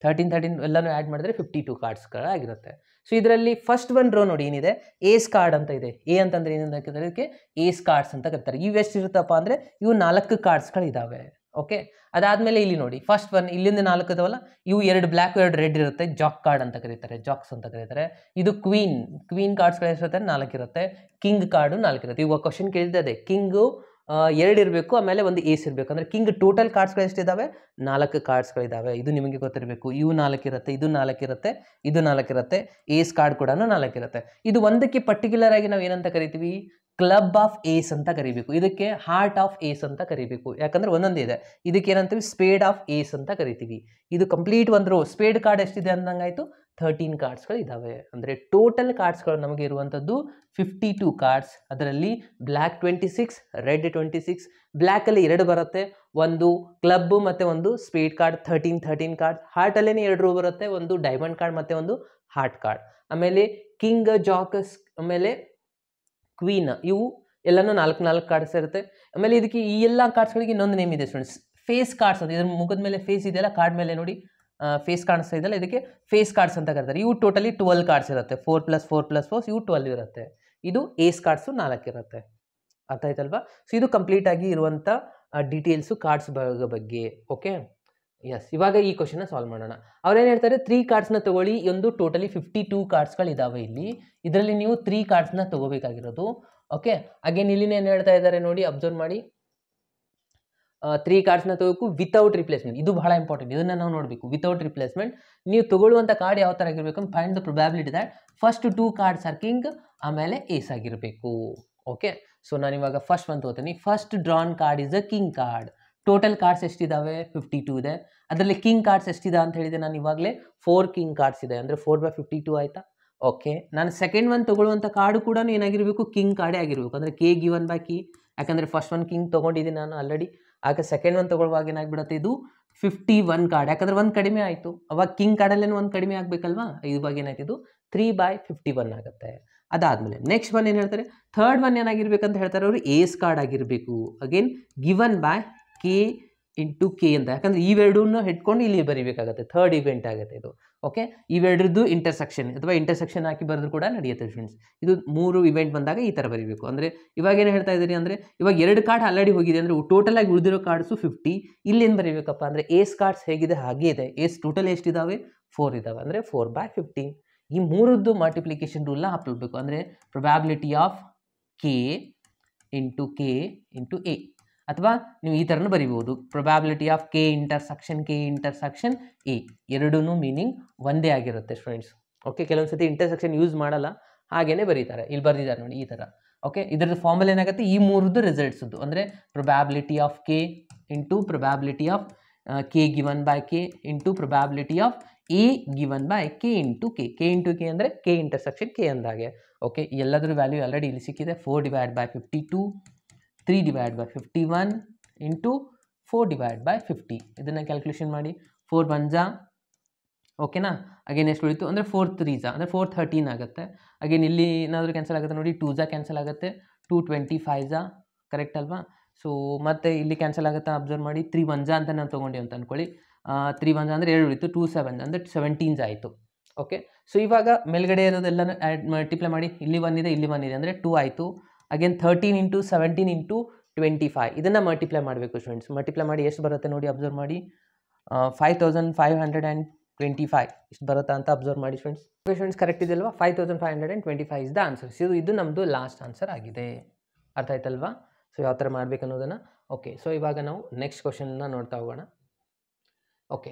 13 13 ಎಲ್ಲನೂ ಆ್ಯಡ್ ಮಾಡಿದ್ರೆ 52 ಕಾರ್ಡ್ಸ್ಗಳಾಗಿರುತ್ತೆ. ಸೊ ಇದರಲ್ಲಿ ಫಸ್ಟ್ ಒನ್ ರೋ ನೋಡಿ ಏನಿದೆ? ಏಸ್ ಕಾರ್ಡ್ ಅಂತ ಇದೆ. ಎ ಅಂತಂದರೆ ಏನಂತ ಕರೀತಾರೆ? ಇದಕ್ಕೆ ಏಸ್ ಕಾರ್ಡ್ಸ್ ಅಂತ ಕರೀತಾರೆ. ಇವು ಎಷ್ಟಿರುತ್ತಪ್ಪ ಅಂದರೆ ಇವು 4 ಕಾರ್ಡ್ಸ್ಗಳಿದ್ದಾವೆ. ಓಕೆ, ಅದಾದಮೇಲೆ ಇಲ್ಲಿ ನೋಡಿ ಫಸ್ಟ್ ಒನ್ ಇಲ್ಲಿಂದ 4 ಇದಾವಲ್ಲ, ಇವು 2 ಬ್ಲ್ಯಾಕ್ 2 ರೆಡ್ ಇರುತ್ತೆ, ಜಾಕ್ ಕಾರ್ಡ್ ಅಂತ ಕರೀತಾರೆ, ಜಾಕ್ಸ್ ಅಂತ ಕರೀತಾರೆ. ಇದು ಕ್ವೀನ್ ಕಾರ್ಡ್ಸ್ಗಳು ಎಷ್ಟಿರುತ್ತೆ? 4 ಇರುತ್ತೆ. ಕಿಂಗ್ ಕಾರ್ಡು 4 ಇರುತ್ತೆ. ಇವಾಗ ಕ್ವಶನ್ ಕೇಳಿದೆ ಅದೇ, ಕಿಂಗು 2 ಇರಬೇಕು, ಆಮೇಲೆ ಒಂದು ಏಸ್ ಇರಬೇಕು. ಅಂದರೆ ಕಿಂಗ್ ಟೋಟಲ್ ಕಾರ್ಡ್ಸ್ಗಳು ಎಷ್ಟಿದ್ದಾವೆ? 4 ಕಾರ್ಡ್ಸ್ಗಳಿದ್ದಾವೆ. ಇದು ನಿಮಗೆ ಗೊತ್ತಿರಬೇಕು. ಇವು 4 ಇರುತ್ತೆ, ಇದು 4 ಇರುತ್ತೆ, ಇದು 4 ಇರುತ್ತೆ, ಏಸ್ ಕಾರ್ಡ್ ಕೂಡ 4 ಇರುತ್ತೆ. ಇದು ಒಂದಕ್ಕೆ ಪರ್ಟಿಕ್ಯುಲರ್ ಆಗಿ ನಾವು ಏನಂತ ಕರಿತೀವಿ? ಕ್ಲಬ್ ಆಫ್ ಏಸ್ ಅಂತ ಕರಿಬೇಕು. ಇದಕ್ಕೆ ಹಾರ್ಟ್ ಆಫ್ ಏಸ್ ಅಂತ ಕರಿಬೇಕು. ಯಾಕಂದ್ರೆ ಒಂದೊಂದೇ ಇದೆ. ಇದಕ್ಕೆ ಏನಂತೀವಿ? ಸ್ಪೇಡ್ ಆಫ್ ಏಸ್ ಅಂತ ಕರಿತೀವಿ. ಇದು ಕಂಪ್ಲೀಟ್ ಒಂದು ರೋ. ಸ್ಪೇಡ್ ಕಾರ್ಡ್ ಎಷ್ಟಿದೆ ಅಂದಂಗಾಯ್ತು? 13 ಕಾರ್ಡ್ಸ್ಗಳು ಇದ್ದಾವೆ. ಅಂದರೆ ಟೋಟಲ್ ಕಾರ್ಡ್ಸ್ಗಳು ನಮಗೆ ಇರುವಂಥದ್ದು 52 ಕಾರ್ಡ್ಸ್. ಅದರಲ್ಲಿ ಬ್ಲ್ಯಾಕ್ 26, ರೆಡ್ 26. ಬ್ಲ್ಯಾಕಲ್ಲಿ 2 ಬರುತ್ತೆ, ಒಂದು ಕ್ಲಬ್ ಮತ್ತು ಒಂದು ಸ್ಪೇಡ್ ಕಾರ್ಡ್. 13 ಕಾರ್ಡ್. ಹಾರ್ಟಲ್ಲೇ 2 ರೋ ಬರುತ್ತೆ, ಒಂದು ಡೈಮಂಡ್ ಕಾರ್ಡ್ ಮತ್ತು ಒಂದು ಹಾರ್ಟ್ ಕಾರ್ಡ್. ಆಮೇಲೆ ಕಿಂಗ್, ಜಾಕಸ್, ಆಮೇಲೆ ಕ್ವೀನ್, ಇವು ಎಲ್ಲನೂ 4 ಕಾರ್ಡ್ಸ್ ಇರುತ್ತೆ. ಆಮೇಲೆ ಇದಕ್ಕೆ ಈ ಎಲ್ಲ ಕಾರ್ಡ್ಸ್ಗಳಿಗೆ ಇನ್ನೊಂದು ನೇಮ್ ಇದೆ ಸ್ಟೂಡೆಂಟ್ಸ್, ಫೇಸ್ ಕಾರ್ಡ್ಸ್ ಅಂತ. ಇದ್ರ ಮುಖದ ಮೇಲೆ ಫೇಸ್ ಇದೆಯಲ್ಲ, ಕಾರ್ಡ್ ಮೇಲೆ ನೋಡಿ ಫೇಸ್ ಕಾಣಿಸ್ತಾ ಇದೆಯಲ್ಲ, ಇದಕ್ಕೆ ಫೇಸ್ ಕಾರ್ಡ್ಸ್ ಅಂತ ಕರೀತಾರೆ. ಇವು ಟೋಟಲಿ 12 ಕಾರ್ಡ್ಸ್ ಇರುತ್ತೆ. 4+4+4 ಇವು 12 ಇರುತ್ತೆ. ಇದು ಏಸ್ ಕಾರ್ಡ್ಸು 4 ಇರುತ್ತೆ. ಅರ್ಥ ಆಯ್ತಲ್ವಾ? ಸೊ ಇದು ಕಂಪ್ಲೀಟ್ ಆಗಿ ಇರುವಂಥ ಡೀಟೇಲ್ಸು ಕಾರ್ಡ್ಸ್ ಬಗ್ಗೆ. Okay, yes. ಇವಾಗ ಈ ಕ್ವಶನ್ನ ಸಾಲ್ವ್ ಮಾಡೋಣ. ಅವ್ರೇನು ಹೇಳ್ತಾರೆ? 3 ಕಾರ್ಡ್ಸ್ನ ತೊಗೊಳ್ಳಿ. ಒಂದು ಟೋಟಲಿ 52 ಕಾರ್ಡ್ಸ್ಗಳಿದ್ದಾವೆ ಇಲ್ಲಿ. ಇದರಲ್ಲಿ ನೀವು 3 ಕಾರ್ಡ್ಸ್ನ ತೊಗೋಬೇಕಾಗಿರೋದು. ಓಕೆ, ಅಗೇನ್ ಇಲ್ಲಿನ ಏನು ಹೇಳ್ತಾ ಇದ್ದಾರೆ ನೋಡಿ, ಅಬ್ಸರ್ವ್ ಮಾಡಿ. 3 ಕಾರ್ಡ್ಸ್ನ ತಗೋಬೇಕು ವಿತೌಟ್ ರಿಪ್ಲೇಸ್ಮೆಂಟ್. ಇದು ಬಹಳ ಇಂಪಾರ್ಟೆಂಟ್, ಇದನ್ನು ನಾವು ನೋಡಬೇಕು. ವಿತೌಟ್ ರಿಪ್ಲೇಸ್ಮೆಂಟ್ ನೀವು ತಗೊಳ್ಳುವಂಥ ಕಾರ್ಡ್ ಯಾವ ಥರ ಆಗಿರಬೇಕು? Find the probability that first 2 cards are king, ಆಮೇಲೆ ಏಸ್ ಆಗಿರಬೇಕು. ಓಕೆ, ಸೊ ನಾನು ಇವಾಗ ಫಸ್ಟ್ ಒಂದು ತಗೋತೀನಿ. First drawn card is a king card. Total cards ಎಷ್ಟಿದ್ದಾವೆ? 52 ಇದೆ. ಅದರಲ್ಲಿ ಕಿಂಗ್ ಕಾರ್ಡ್ಸ್ ಎಷ್ಟಿದೆ ಅಂತ ಹೇಳಿದೆ ನಾನು ಇವಾಗಲೇ? 4 ಕಿಂಗ್ ಕಾರ್ಡ್ಸ್ ಇದೆ. ಅಂದರೆ 4/52 ಆಯಿತಾ? ಓಕೆ, ನಾನು ಸೆಕೆಂಡ್ ಒನ್ ತೊಗೊಳ್ಳುವಂಥ ಕಾರ್ಡು ಕೂಡ ಏನಾಗಿರಬೇಕು? ಕಿಂಗ್ ಕಾರ್ಡೇ ಆಗಿರಬೇಕು. ಅಂದರೆ ಕೆ ಗಿವನ್ ಬೈ ಕಿ. ಯಾಕಂದರೆ ಫಸ್ಟ್ ಒನ್ ಕಿಂಗ್ ತೊಗೊಂಡಿದ್ದೀನಿ ನಾನು ಆಲ್ರೆಡಿ. ಆಗ ಸೆಕೆಂಡ್ ಒನ್ ತೊಗೊಳ್ಳುವಾಗ ಏನಾಗಿಬಿಡುತ್ತೆ? ಇದು 51 ಕಾರ್ಡ್. ಯಾಕಂದರೆ ಒಂದು ಕಡಿಮೆ ಆಯಿತು. ಅವಾಗ ಕಿಂಗ್ ಕಾರ್ಡಲ್ಲೇನು ಒಂದು ಕಡಿಮೆ ಆಗಬೇಕಲ್ವಾ? ಇವಾಗ ಏನಾಯ್ತು? ಇದು 3/51 ಆಗುತ್ತೆ. ಅದಾದಮೇಲೆ ನೆಕ್ಸ್ಟ್ ಒನ್ ಏನು ಹೇಳ್ತಾರೆ? ಥರ್ಡ್ ಒನ್ ಏನಾಗಿರ್ಬೇಕಂತ ಹೇಳ್ತಾರೆ ಅವರು? ಏಸ್ ಕಾರ್ಡ್ ಆಗಿರಬೇಕು. Again given by K into K ಅಂತ. ಯಾಕಂದರೆ ಇವೆರಡನ್ನ ಹಿಡ್ಕೊಂಡು ಇಲ್ಲಿ ಬರೀಬೇಕಾಗುತ್ತೆ. ಥರ್ಡ್ ಇವೆಂಟ್ ಆಗುತ್ತೆ ಇದು. ಓಕೆ, ಇವೆರಡರದ್ದು ಇಂಟರ್ಸೆಕ್ಷನ್ ಅಥವಾ ಇಂಟರ್ಸೆಕ್ಷನ್ ಹಾಕಿ ಬರೆದ್ರು ಕೂಡ ನಡೆಯುತ್ತೆ ಫ್ರೆಂಡ್ಸ್. ಇದು 3 ಇವೆಂಟ್ ಬಂದಾಗ ಈ ಥರ ಬರೀಬೇಕು. ಅಂದರೆ ಇವಾಗ ಏನು ಹೇಳ್ತಾ ಇದ್ದೀರಿ ಅಂದರೆ, ಇವಾಗ 2 ಕಾರ್ಡ್ ಆಲ್ರೆಡಿ ಹೋಗಿದೆ. ಅಂದರೆ ಟೋಟಲ್ ಆಗಿ ಉಳಿದಿರೋ ಕಾರ್ಡ್ಸು 50. ಇಲ್ಲೇನು ಬರೀಬೇಕಪ್ಪ ಅಂದರೆ ಏಸ್ ಕಾರ್ಡ್ಸ್ ಹೇಗಿದೆ ಹಾಗೆ ಇದೆ. ಏಸ್ ಟೋಟಲ್ ಎಷ್ಟಿದ್ದಾವೆ? 4 ಇದ್ದಾವೆ. ಅಂದರೆ 4/15. ಈ 3ರದ್ದು ಮಲ್ಟಿಪ್ಲಿಕೇಶನ್ ರೂಲ್ನ ಹಾಕ್ಬಿಡ್ಬೇಕು. ಅಂದರೆ probability of K into A. ಅಥವಾ ನೀವು ಈ ಥರನೂ ಬರಿಬೋದು, probability of K intersection A. ಎರಡೂ ಮೀನಿಂಗ್ ಒಂದೇ ಆಗಿರುತ್ತೆ ಸ್ಟೂಡೆಂಟ್ಸ್. ಓಕೆ, ಕೆಲವೊಂದು ಸತಿ ಇಂಟರ್ಸೆಕ್ಷನ್ ಯೂಸ್ ಮಾಡಲ್ಲ, ಹಾಗೇ ಬರೀತಾರೆ. ಇಲ್ಲಿ ಬರೆದಿದ್ದಾರೆ ನೋಡಿ ಈ ಥರ. ಓಕೆ, ಇದರದ್ದು ಫಾರ್ಮಲ್ ಏನಾಗುತ್ತೆ? ಈ 3ರದ್ದು ರಿಸಲ್ಟ್ಸದ್ದು. ಅಂದರೆ probability of K into probability of K given by K into probability of A given by K into K. K into K ಅಂದರೆ ಕೆ ಇಂಟರ್ಸೆಕ್ಷನ್ ಕೆ ಅಂದಾಗೆ. ಓಕೆ, ಎಲ್ಲದರ ವ್ಯಾಲ್ಯೂ ಆಲ್ರೆಡಿ ಇಲ್ಲಿ ಸಿಕ್ಕಿದೆ. 4/52, 3/51 ಇಂಟು 4/50. ಇದನ್ನು ಕ್ಯಾಲ್ಕುಲೇಷನ್ ಮಾಡಿ. 4 1 ಜಾ, ಓಕೆನಾ? ಅಗೇನ್ ಎಷ್ಟು ಉಳಿತು ಅಂದರೆ 4 3 ಜಾ ಅಂದರೆ 413 ಆಗುತ್ತೆ. ಅಗೇನ್ ಇಲ್ಲಿ ಏನಾದರೂ ಕ್ಯಾನ್ಸಲ್ ಆಗುತ್ತೆ ನೋಡಿ, 2 ಜಾ ಕ್ಯಾನ್ಸಲ್ ಆಗುತ್ತೆ, 225 ಜಾ, ಕರೆಕ್ಟ್ ಅಲ್ವಾ? ಸೊ ಮತ್ತೆ ಇಲ್ಲಿ ಕ್ಯಾನ್ಸಲ್ ಆಗುತ್ತೆ, ಅಬ್ಸರ್ವ್ ಮಾಡಿ. 3 1 ಜಾ ಅಂತ ನಾವು ತೊಗೊಂಡು ಅಂತ ಅಂದ್ಕೊಳ್ಳಿ. 3 1 ಜಾ ಅಂದರೆ 2 ಉಳಿತು, 2 7 ಅಂದರೆ 17 ಆಯಿತು. ಓಕೆ, ಸೊ ಇವಾಗ ಮೇಲ್ಗಡೆ ಇರೋದೆಲ್ಲನೂ ಮಲ್ಟಿಪ್ಲೈ ಮಾಡಿ. ಇಲ್ಲಿ 1 ಇದೆ, ಇಲ್ಲಿ 1 ಇದೆ, ಅಂದರೆ 2 ಆಯಿತು. ಅಗೇನ್ 13 ಇಂಟು 17 ಇಂಟು 25 ಇದನ್ನು ಮಲ್ಟಿಪ್ಲೈ ಮಾಡಬೇಕು ಸ್ಟೂಡೆಂಟ್ಸ್. ಮಲ್ಟಿಪ್ಲೈ ಮಾಡಿ ಎಷ್ಟು ಬರುತ್ತೆ ನೋಡಿ, ಅಬ್ಸರ್ವ್ ಮಾಡಿ. 5525 ಇಷ್ಟು ಬರುತ್ತಾ ಅಂತ ಅಬ್ಸರ್ವ್ ಮಾಡಿ ಸ್ಟೂಡೆಂಟ್ಸ್. ಸ್ಟೂಡೆಂಟ್ಸ್ ಕರೆಕ್ಟ್ ಇದೆ ಅಲ್ವಾ? 5525 ಇಸ್ ದ ಆನ್ಸರ್. ಇದು ನಮ್ಮದು ಲಾಸ್ಟ್ ಆನ್ಸರ್ ಆಗಿದೆ. ಅರ್ಥ ಆಯ್ತಲ್ವಾ? ಸೊ ಯಾವ ಥರ ಮಾಡಬೇಕು ಅನ್ನೋದನ್ನು. ಓಕೆ, ಸೊ ಇವಾಗ ನಾವು ನೆಕ್ಸ್ಟ್ ಕ್ವಶನ್ನ ನೋಡ್ತಾ ಹೋಗೋಣ. ಓಕೆ,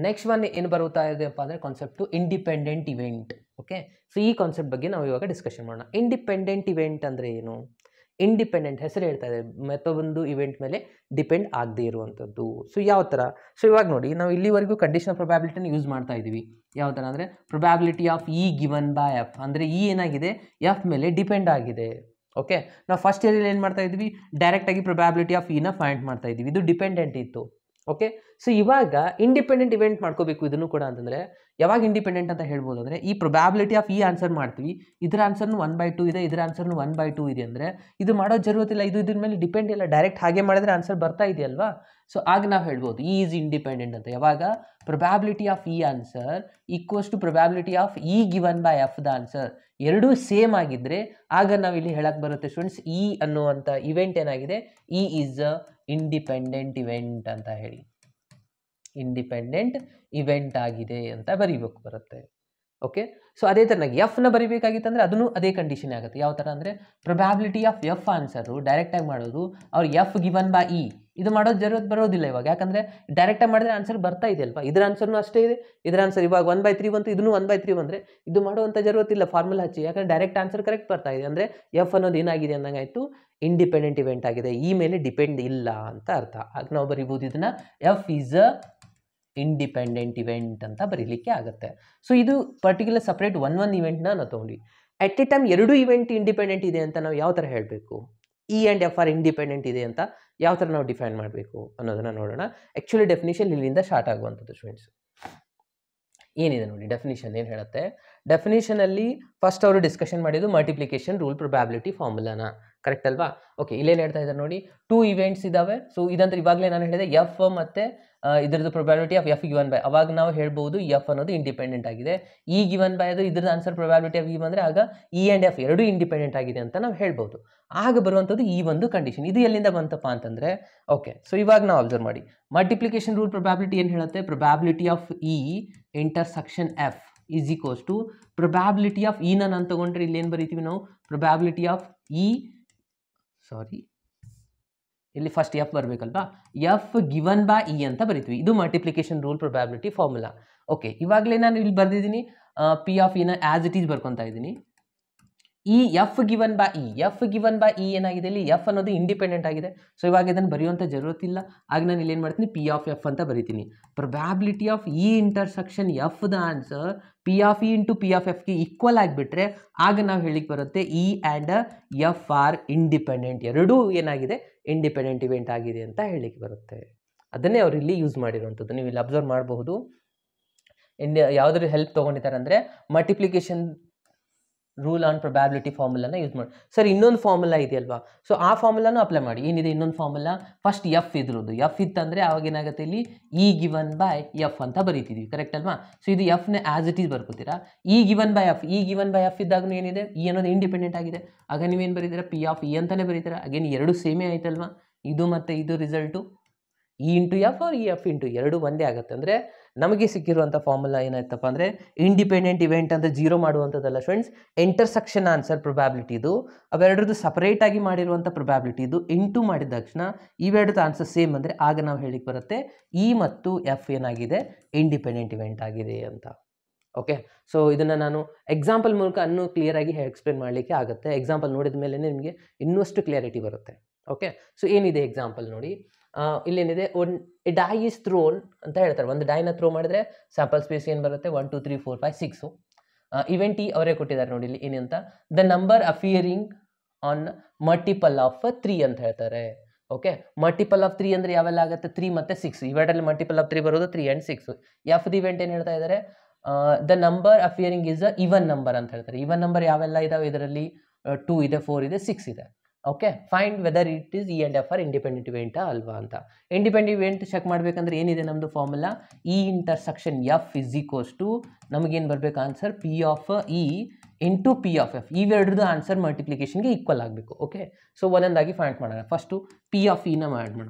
ನೆಕ್ಸ್ಟ್ ಒನ್ ಏನು ಬರುತ್ತಾ ಇದೆಯಪ್ಪ ಅಂದರೆ concept independent event. Okay, so ಈ ಕಾನ್ಸೆಪ್ಟ್ ಬಗ್ಗೆ ನಾವು ಇವಾಗ ಡಿಸ್ಕಷನ್ ಮಾಡೋಣ. ಇಂಡಿಪೆಂಡೆಂಟ್ ಇವೆಂಟ್ ಅಂದರೆ ಏನು? ಇಂಡಿಪೆಂಡೆಂಟ್ ಹೆಸರು ಹೇಳ್ತಾ ಇದೆ, ಮತ್ತೊಂದು ಇವೆಂಟ್ ಮೇಲೆ ಡಿಪೆಂಡ್ ಆಗದೇ ಇರುವಂಥದ್ದು. ಸೊ ಯಾವ ಥರ? ಸೊ ಇವಾಗ ನೋಡಿ, ನಾವು ಇಲ್ಲಿವರೆಗೂ ಕಂಡೀಷನಲ್ ಪ್ರೊಬ್ಯಾಬಿಲಿಟಿನ ಯೂಸ್ ಮಾಡ್ತಾ ಇದ್ದೀವಿ. ಯಾವ ಥರ ಅಂದರೆ probability of E given by F. ಅಂದರೆ ಇ ಏನಾಗಿದೆ? ಎಫ್ ಮೇಲೆ ಡಿಪೆಂಡ್ ಆಗಿದೆ. ಓಕೆ, ನಾವು ಫಸ್ಟ್ ಇಯರಲ್ಲಿ ಏನು ಮಾಡ್ತಾ ಇದ್ವಿ? ಡೈರೆಕ್ಟಾಗಿ ಪ್ರೊಬ್ಯಾಬಿಲಿಟಿ ಆಫ್ ಇನ ಫೈಂಡ್ ಮಾಡ್ತಾ ಇದ್ದೀವಿ. ಇದು ಡಿಪೆಂಡೆಂಟ್ ಇತ್ತು. ಓಕೆ, ಸೊ ಇವಾಗ ಇಂಡಿಪೆಂಡೆಂಟ್ ಇವೆಂಟ್ ಮಾಡ್ಕೋಬೇಕು ಇದನ್ನು ಕೂಡ. ಅಂತಂದರೆ ಯಾವಾಗ ಇಂಡಿಪೆಂಡೆಂಟ್ ಅಂತ ಹೇಳ್ಬೋದು ಅಂದರೆ, ಈ ಪ್ರೊಬ್ಯಾಬಿಲಿಟಿ ಆಫ್ ಇ ಆನ್ಸರ್ ಮಾಡ್ತೀವಿ, ಇದರ ಆನ್ಸರ್ನು 1/2 ಇದೆ, ಇದರ ಆನ್ಸರ್ನು 1/2 ಇದೆ. ಅಂದರೆ ಇದು ಮಾಡೋ ಜरूरत ಇದು ಇದ್ರ ಮೇಲೆ ಡಿಪೆಂಡ್ ಇಲ್ಲ. ಡೈರೆಕ್ಟ್ ಹಾಗೆ ಮಾಡಿದ್ರೆ ಆನ್ಸರ್ ಬರ್ತಾ ಇದೆಯಲ್ವಾ? ಸೊ ಆಗ ನಾವು ಹೇಳ್ಬೋದು ಇ ಈಸ್ ಇಂಡಿಪೆಂಡೆಂಟ್ ಅಂತ. ಯಾವಾಗ probability of E answer equals to probability of E given by F the answer ಎರಡೂ ಸೇಮ್ ಆಗಿದ್ದರೆ ಆಗ ನಾವು ಇಲ್ಲಿ ಹೇಳಕ್ಕೆ ಬರುತ್ತೆ ಸ್ಟೂಡೆಂಟ್ಸ್, ಇ ಅನ್ನುವಂಥ ಇವೆಂಟ್ ಏನಾಗಿದೆ? E is a independent event ಅಂತ ಹೇಳಿ. ಇಂಡಿಪೆಂಡೆಂಟ್ ಇವೆಂಟ್ ಆಗಿದೆ ಅಂತ ಬರೀಬೇಕು ಬರುತ್ತೆ. ಓಕೆ. ಸೊ ಅದೇ ಥರನಾಗಿ ಎಫ್ನ ಬರಿಬೇಕಾಗಿತ್ತಂದ್ರೆ ಅದನ್ನು ಅದೇ ಕಂಡೀಷನ್ ಆಗುತ್ತೆ. ಯಾವ ಥರ ಅಂದರೆ ಪ್ರೊಬ್ಯಾಬಿಲಿಟಿ ಆಫ್ ಎಫ್ ಆನ್ಸರು ಡೈರೆಕ್ಟಾಗಿ ಮಾಡೋದು, ಅವ್ರು ಎಫ್ ಗಿವನ್ ಬೈ ಇ ಇದು ಮಾಡೋದು ಜरूरत ಬರೋದಿಲ್ಲ ಇವಾಗ. ಯಾಕಂದರೆ ಡೈರೆಕ್ಟಾಗಿ ಮಾಡಿದ್ರೆ ಆನ್ಸರ್ ಬರ್ತಾ ಇದೆ ಅಲ್ವಾ. ಇದರ ಆನ್ಸರ್ನು ಅಷ್ಟೇ ಇದೆ, ಇದರ ಆನ್ಸರ್ ಇವಾಗ 1/3 ಬಂತು, ಇದನ್ನು 1/3 ಬಂದರೆ ಇದು ಮಾಡುವಂಥ ಜरूरत ಇಲ್ಲ ಫಾರ್ಮುಲಾ ಹಚ್ಚಿ. ಯಾಕಂದರೆ ಡೈರೆಕ್ಟ್ ಆನ್ಸರ್ ಕರೆಕ್ಟ್ ಬರ್ತಾ ಇದೆ. ಅಂದರೆ ಎಫ್ ಅನ್ನೋದು ಏನಾಗಿದೆ ಅಂದಂಗೆ ಆಯಿತು, ಇಂಡಿಪೆಂಡೆಂಟ್ ಇವೆಂಟ್ ಆಗಿದೆ, ಈ ಮೇಲೆ ಡಿಪೆಂಡ್ ಇಲ್ಲ ಅಂತ ಅರ್ಥ. ಆಗ ನಾವು ಬರಿಬೋದು ಇದನ್ನು F is a independent event ಅಂತ ಬರೀಲಿಕ್ಕೆ ಆಗುತ್ತೆ. ಸೊ ಇದು ಪರ್ಟಿಕ್ಯುಲರ್ ಸಪ್ರೇಟ್ ಒನ್ ಇವೆಂಟ್ನ ನಾವು ತೊಗೊಂಡ್ವಿ. ಎಟ್ ಎ ಟೈಮ್ ಎರಡು ಇವೆಂಟ್ ಇಂಡಿಪೆಂಡೆಂಟ್ ಇದೆ ಅಂತ ನಾವು ಯಾವ ಥರ ಹೇಳಬೇಕು, E and F are independent ಇದೆ ಅಂತ ಯಾವ ಥರ ನಾವು ಡಿಫೈನ್ ಮಾಡಬೇಕು ಅನ್ನೋದನ್ನು ನೋಡೋಣ. ಆ್ಯಕ್ಚುಲಿ ಡೆಫಿನಿಷನ್ ಇಲ್ಲಿಂದ ಸ್ಟಾರ್ಟ್ ಆಗುವಂಥದ್ದು ಸ್ಟೂಡೆಂಟ್ಸ್. ಏನಿದೆ ನೋಡಿ ಡೆಫಿನಿಷನ್ ಏನು ಹೇಳುತ್ತೆ. ಡೆಫಿನಿಷನಲ್ಲಿ ಫಸ್ಟ್ ಅವರು ಡಿಸ್ಕಷನ್ ಮಾಡಿದ್ದು ಮಲ್ಟಿಪ್ಲಿಕೇಶನ್ ರೂಲ್ ಪ್ರೊಬ್ಯಾಬಿಲಿಟಿ ಫಾರ್ಮುಲಾನ, ಕರೆಕ್ಟ್ ಅಲ್ವಾ. ಓಕೆ, ಇಲ್ಲೇನು ಹೇಳ್ತಾ ಇದ್ದಾರೆ ನೋಡಿ, 2 ಇವೆಂಟ್ಸ್ ಇದ್ದಾವೆ. ಸೊ ಇದಂದ್ರೆ ಇವಾಗಲೇ ನಾನು ಹೇಳಿದೆ ಎಫ್ ಮತ್ತು ಇದರದ್ದು probability of F given by. ಅವಾಗ ನಾವು ಹೇಳ್ಬೋದು ಎಫ್ ಅನ್ನೋದು ಇಂಡಿಪೆಂಡೆಂಟ್ ಆಗಿದೆ. ಇ ಗಿವನ್ ಬೈ ಅದು ಇದ್ರದ್ದು ಆನ್ಸರ್ ಪ್ರೊಬ್ಯಾಬಿಲಿಟಿ ಆಫ್ ಇ ಬಂದರೆ ಆಗ ಇ ಆ್ಯಂಡ್ ಎಫ್ ಎರಡೂ ಇಂಡಿಪೆಂಡೆಂಟ್ ಆಗಿದೆ ಅಂತ ನಾವು ಹೇಳ್ಬೋದು. ಆಗ ಬರುವಂಥದ್ದು ಈ ಒಂದು ಕಂಡೀಷನ್. ಇದು ಎಲ್ಲಿಂದ ಬಂತಪ್ಪ ಅಂತಂದರೆ, ಓಕೆ, ಸೊ ಇವಾಗ ನಾವು ಅಬ್ಸರ್ವ್ ಮಾಡಿ ಮಲ್ಟಿಪ್ಲಿಕೇಶನ್ ರೂಲ್ ಪ್ರೊಬ್ಯಾಬಿಲಿಟಿ ಏನು ಹೇಳುತ್ತೆ, probability of E intersection F is equals to probability of ಇನ ನಾನು ತೊಗೊಂಡ್ರೆ ಇಲ್ಲಿ ಏನು ಬರೀತೀವಿ ನಾವು, ಪ್ರೊಬ್ಯಾಬಿಲಿಟಿ ಆಫ್ ಇ, ಸಾರಿ ಇಲ್ಲಿ ಫಸ್ಟ್ ಎಫ್ ಬರಬೇಕಲ್ವಾ, ಎಫ್ ಗಿವನ್ ಬೈ ಇ ಅಂತ ಬರಿತೀವಿ. ಇದು multiplication rule probability formula. Okay, ಇವಾಗಲೇ ನಾನು ಇಲ್ಲಿ ಬರೆದಿದ್ದೀನಿ ಪಿ ಆಫ್ ಇನ ಆ್ಯಸ್ ಇಟ್ ಈಸ್ ಬರ್ಕೊತಾ ಇದ್ದೀನಿ. ಈ F given by E, F given by E ಏನಾಗಿದೆ ಇಲ್ಲಿ, ಎಫ್ ಅನ್ನೋದು ಇಂಡಿಪೆಂಡೆಂಟ್ ಆಗಿದೆ. ಸೊ ಇವಾಗ ಇದನ್ನು ಬರೆಯುವಂಥ ಜरूरत ಇಲ್ಲ. ಆಗ ನಾನು ಇಲ್ಲಿ ಏನು ಮಾಡ್ತೀನಿ, ಪಿ ಆಫ್ ಎಫ್ ಅಂತ ಬರಿತೀನಿ. Probability of E intersection F the answer P of E into P of ಎಫ್ಗೆ ಈಕ್ವಲ್ ಆಗಿಬಿಟ್ರೆ ಆಗ ನಾವು ಹೇಳಿಕ್ಕೆ ಬರುತ್ತೆ E and F are independent, ಎರಡೂ ಏನಾಗಿದೆ ಇಂಡಿಪೆಂಡೆಂಟ್ ಇವೆಂಟ್ ಆಗಿದೆ ಅಂತ ಹೇಳಿಕ್ಕೆ ಬರುತ್ತೆ. ಅದನ್ನೇ ಅವರು ಇಲ್ಲಿ ಯೂಸ್ ಮಾಡಿರುವಂಥದ್ದು. ನೀವು ಇಲ್ಲಿ ಅಬ್ಸರ್ವ್ ಮಾಡಬಹುದು. ಯಾವುದ್ರ ಹೆಲ್ಪ್ ತೊಗೊಂಡಿದ್ದಾರೆ ಅಂದರೆ ಮಲ್ಟಿಪ್ಲಿಕೇಶನ್ ರೂಲ್ ಆನ್ ಪ್ರೊಬ್ಯಾಬಿಲಿಟಿ ಫಾರ್ಮುಲಾನ ಯೂಸ್ ಮಾಡಿ. ಸರ್ ಇನ್ನೊಂದು ಫಾರ್ಮುಲಾ ಇದೆಯಲ್ವಾ, ಸೊ ಆ ಫಾರ್ಮುಲಾನು ಅಪ್ಲೈ ಮಾಡಿ. ಏನಿದೆ ಇನ್ನೊಂದು ಫಾರ್ಮುಲಾ, ಫಸ್ಟ್ ಎಫ್ ಇದ್ರದ್ದು, ಎಫ್ ಇತ್ತಂದರೆ ಅವಾಗ ಏನಾಗುತ್ತೆ ಇಲ್ಲಿ ಇ ಗಿವನ್ ಬೈ ಎಫ್ ಅಂತ ಬರೀತಿದ್ವಿ, ಕರೆಕ್ಟ್ ಅಲ್ವಾ. ಸೊ ಇದು ಎಫ್ನ ಆ್ಯಸ್ ಇಟ್ ಈಸ್ ಬರ್ಕೋತೀರಾ. E given by F, E given by F ಇದ್ದಾಗೂ ಏನಿದೆ, ಇ ಅನ್ನೋದು ಇಂಡಿಪೆಂಡೆಂಟ್ ಆಗಿದೆ. ಆಗ ನೀವೇನು ಬರೀತೀರಾ, ಪಿ ಆಫ್ ಇ ಅಂತಲೇ ಬರೀತೀರಾ. ಅಗೇನ್ ಎರಡು ಸೇಮೇ ಆಯ್ತಲ್ವಾ, ಇದು ಮತ್ತು ಇದು result E into F or E F into ಎರಡು ಒಂದೇ ಆಗುತ್ತೆ. ಅಂದರೆ ನಮಗೆ ಸಿಕ್ಕಿರುವಂಥ ಫಾರ್ಮುಲಾ ಏನಾಯ್ತಪ್ಪ ಅಂದರೆ ಇಂಡಿಪೆಂಡೆಂಟ್ ಇವೆಂಟ್ ಅಂತ ಜೀರೋ ಮಾಡುವಂಥದ್ದಲ್ಲ ಫ್ರೆಂಡ್ಸ್, ಇಂಟರ್ಸೆಕ್ಷನ್ ಆನ್ಸರ್ ಪ್ರೊಬ್ಯಾಬಿಲಿಟಿ ಇದು ಅವೆರಡರದ್ದು ಸಪರೇಟಾಗಿ ಮಾಡಿರುವಂಥ ಪ್ರೊಬ್ಯಾಬಿಲಿಟಿ ಇದು ಇಂಟು ಮಾಡಿದ ತಕ್ಷಣ ಇವೆರಡದ್ದು ಆನ್ಸರ್ ಸೇಮ್ ಅಂದರೆ ಆಗ ನಾವು ಹೇಳಿಕ್ಕೆ ಬರುತ್ತೆ ಇ ಮತ್ತು ಎಫ್ ಏನಾಗಿದೆ ಇಂಡಿಪೆಂಡೆಂಟ್ ಇವೆಂಟ್ ಆಗಿದೆ ಅಂತ. ಓಕೆ, ಸೊ ಇದನ್ನು ನಾನು ಎಕ್ಸಾಂಪಲ್ ಮೂಲಕ ಇನ್ನೂ ಕ್ಲಿಯರಾಗಿ ಎಕ್ಸ್ಪ್ಲೇನ್ ಮಾಡಲಿಕ್ಕೆ ಆಗುತ್ತೆ. ಎಕ್ಸಾಂಪಲ್ ನೋಡಿದ ಮೇಲೆ ನಿಮಗೆ ಇನ್ನಷ್ಟು ಕ್ಲಿಯರಿಟಿ ಬರುತ್ತೆ. ಓಕೆ, ಸೊ ಏನಿದೆ ಎಕ್ಸಾಂಪಲ್ ನೋಡಿ. ಇಲ್ಲೇನಿದೆ, ಎ ಡೈ ಈಸ್ ಥ್ರೋನ್ ಅಂತ ಹೇಳ್ತಾರೆ. ಒಂದು ಡೈನ ಥ್ರೋ ಮಾಡಿದ್ರೆ ಸ್ಯಾಂಪಲ್ ಸ್ಪೇಸ್ ಏನು ಬರುತ್ತೆ, 1 2 3 4 5 6. ಇವೆಂಟ್ ಈ ಅವರೇ ಕೊಟ್ಟಿದ್ದಾರೆ ನೋಡಿ ಇಲ್ಲಿ ಏನಂತ, the number appearing on multiple of 3 ಅಂತ ಹೇಳ್ತಾರೆ. ಓಕೆ, ಮಲ್ಟಿಪಲ್ ಆಫ್ 3 ಅಂದರೆ ಯಾವೆಲ್ಲ ಆಗುತ್ತೆ, 3 ಮತ್ತು 6 ಇವೆರಡಲ್ಲಿ ಮಲ್ಟಿಪಲ್ ಆಫ್ 3 ಬರೋದು 3 ಆ್ಯಂಡ್ 6. ಎಫ್ ದಿ ಇವೆಂಟ್ ಏನು ಹೇಳ್ತಾ ಇದ್ದಾರೆ, the number appearing is a even number ಅಂತ ಹೇಳ್ತಾರೆ. ಇವನ್ ನಂಬರ್ ಯಾವೆಲ್ಲ ಇದಾವೆ ಇದರಲ್ಲಿ, 2 ಇದೆ, 4 ಇದೆ, 6 ಇದೆ. Okay, find whether it is E and F are independent event ಅಲ್ವಾ ಅಂತ. ಇಂಡಿಪೆಂಡೆಂಟ್ ಇವೆಂಟ್ ಚೆಕ್ ಮಾಡಬೇಕಂದ್ರೆ ಏನಿದೆ ನಮ್ಮದು formula, E intersection F is equals to ನಮಗೇನು ಬರಬೇಕು answer, P of E into P of F. ಇವೆರಡದು ಆನ್ಸರ್ ಮಲ್ಟಿಪ್ಲಿಕೇಶನ್ಗೆ ಈಕ್ವಲ್ ಆಗಬೇಕು. ಓಕೆ, ಸೊ ಒಂದೊಂದಾಗಿ ಫೈಂಡ್ ಮಾಡೋಣ. ಫಸ್ಟು ಪಿ ಆಫ್ ಇನ ಮಾಡೋಣ.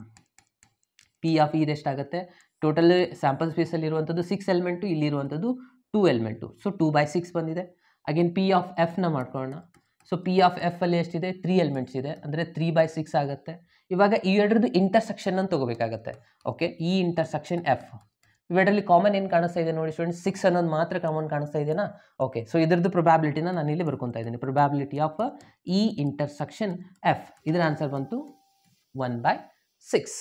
ಪಿ ಆಫ್ ಇ ಎಷ್ಟಾಗುತ್ತೆ, ಟೋಟಲ್ ಸ್ಯಾಂಪಲ್ ಸ್ಪೇಸಲ್ಲಿ ಇರುವಂಥದ್ದು 6 ಎಲಿಮೆಂಟು, ಇಲ್ಲಿರುವಂಥದ್ದು 2 ಎಲಿಮೆಂಟು. ಸೊ 2/6 ಬಂದಿದೆ. ಅಗೇನ್ ಪಿ ಆಫ್ ಎಫ್ನ ಮಾಡ್ಕೊಳ್ಳೋಣ. ಸೊ ಪಿ ಆಫ್ ಎಫ್ ಅಲ್ಲಿ ಎಷ್ಟಿದೆ, 3 ಎಲಿಮೆಂಟ್ಸ್ ಇದೆ, ಅಂದರೆ 3/6 ಆಗುತ್ತೆ. ಇವಾಗ ಇವೆರಡರದ್ದು ಇಂಟರ್ಸೆಕ್ಷನ್ ಅಂತ ತೊಗೋಬೇಕಾಗತ್ತೆ. ಓಕೆ, ಈ ಇಂಟರ್ಸೆಕ್ಷನ್ ಎಫ್ ಇವೆರಡರಲ್ಲಿ ಕಾಮನ್ ಏನು ಕಾಣಿಸ್ತಾ ಇದೆ ನೋಡಿ ಸ್ಟೂಡೆಂಟ್ಸ್, 6 ಅನ್ನೋದು ಮಾತ್ರ ಕಾಮನ್ ಕಾಣಿಸ್ತಾ ಇದೆಯಾ. ಓಕೆ, ಸೊ ಇದ್ರದ್ದು ಪ್ರೊಬ್ಯಾಬಿಲಿಟಿನ ನಾನು ಇಲ್ಲಿ ಬರ್ಕೊತಾ ಇದ್ದೀನಿ. Probability of E intersection F, ಇದರ ಆನ್ಸರ್ ಬಂತು 1/6.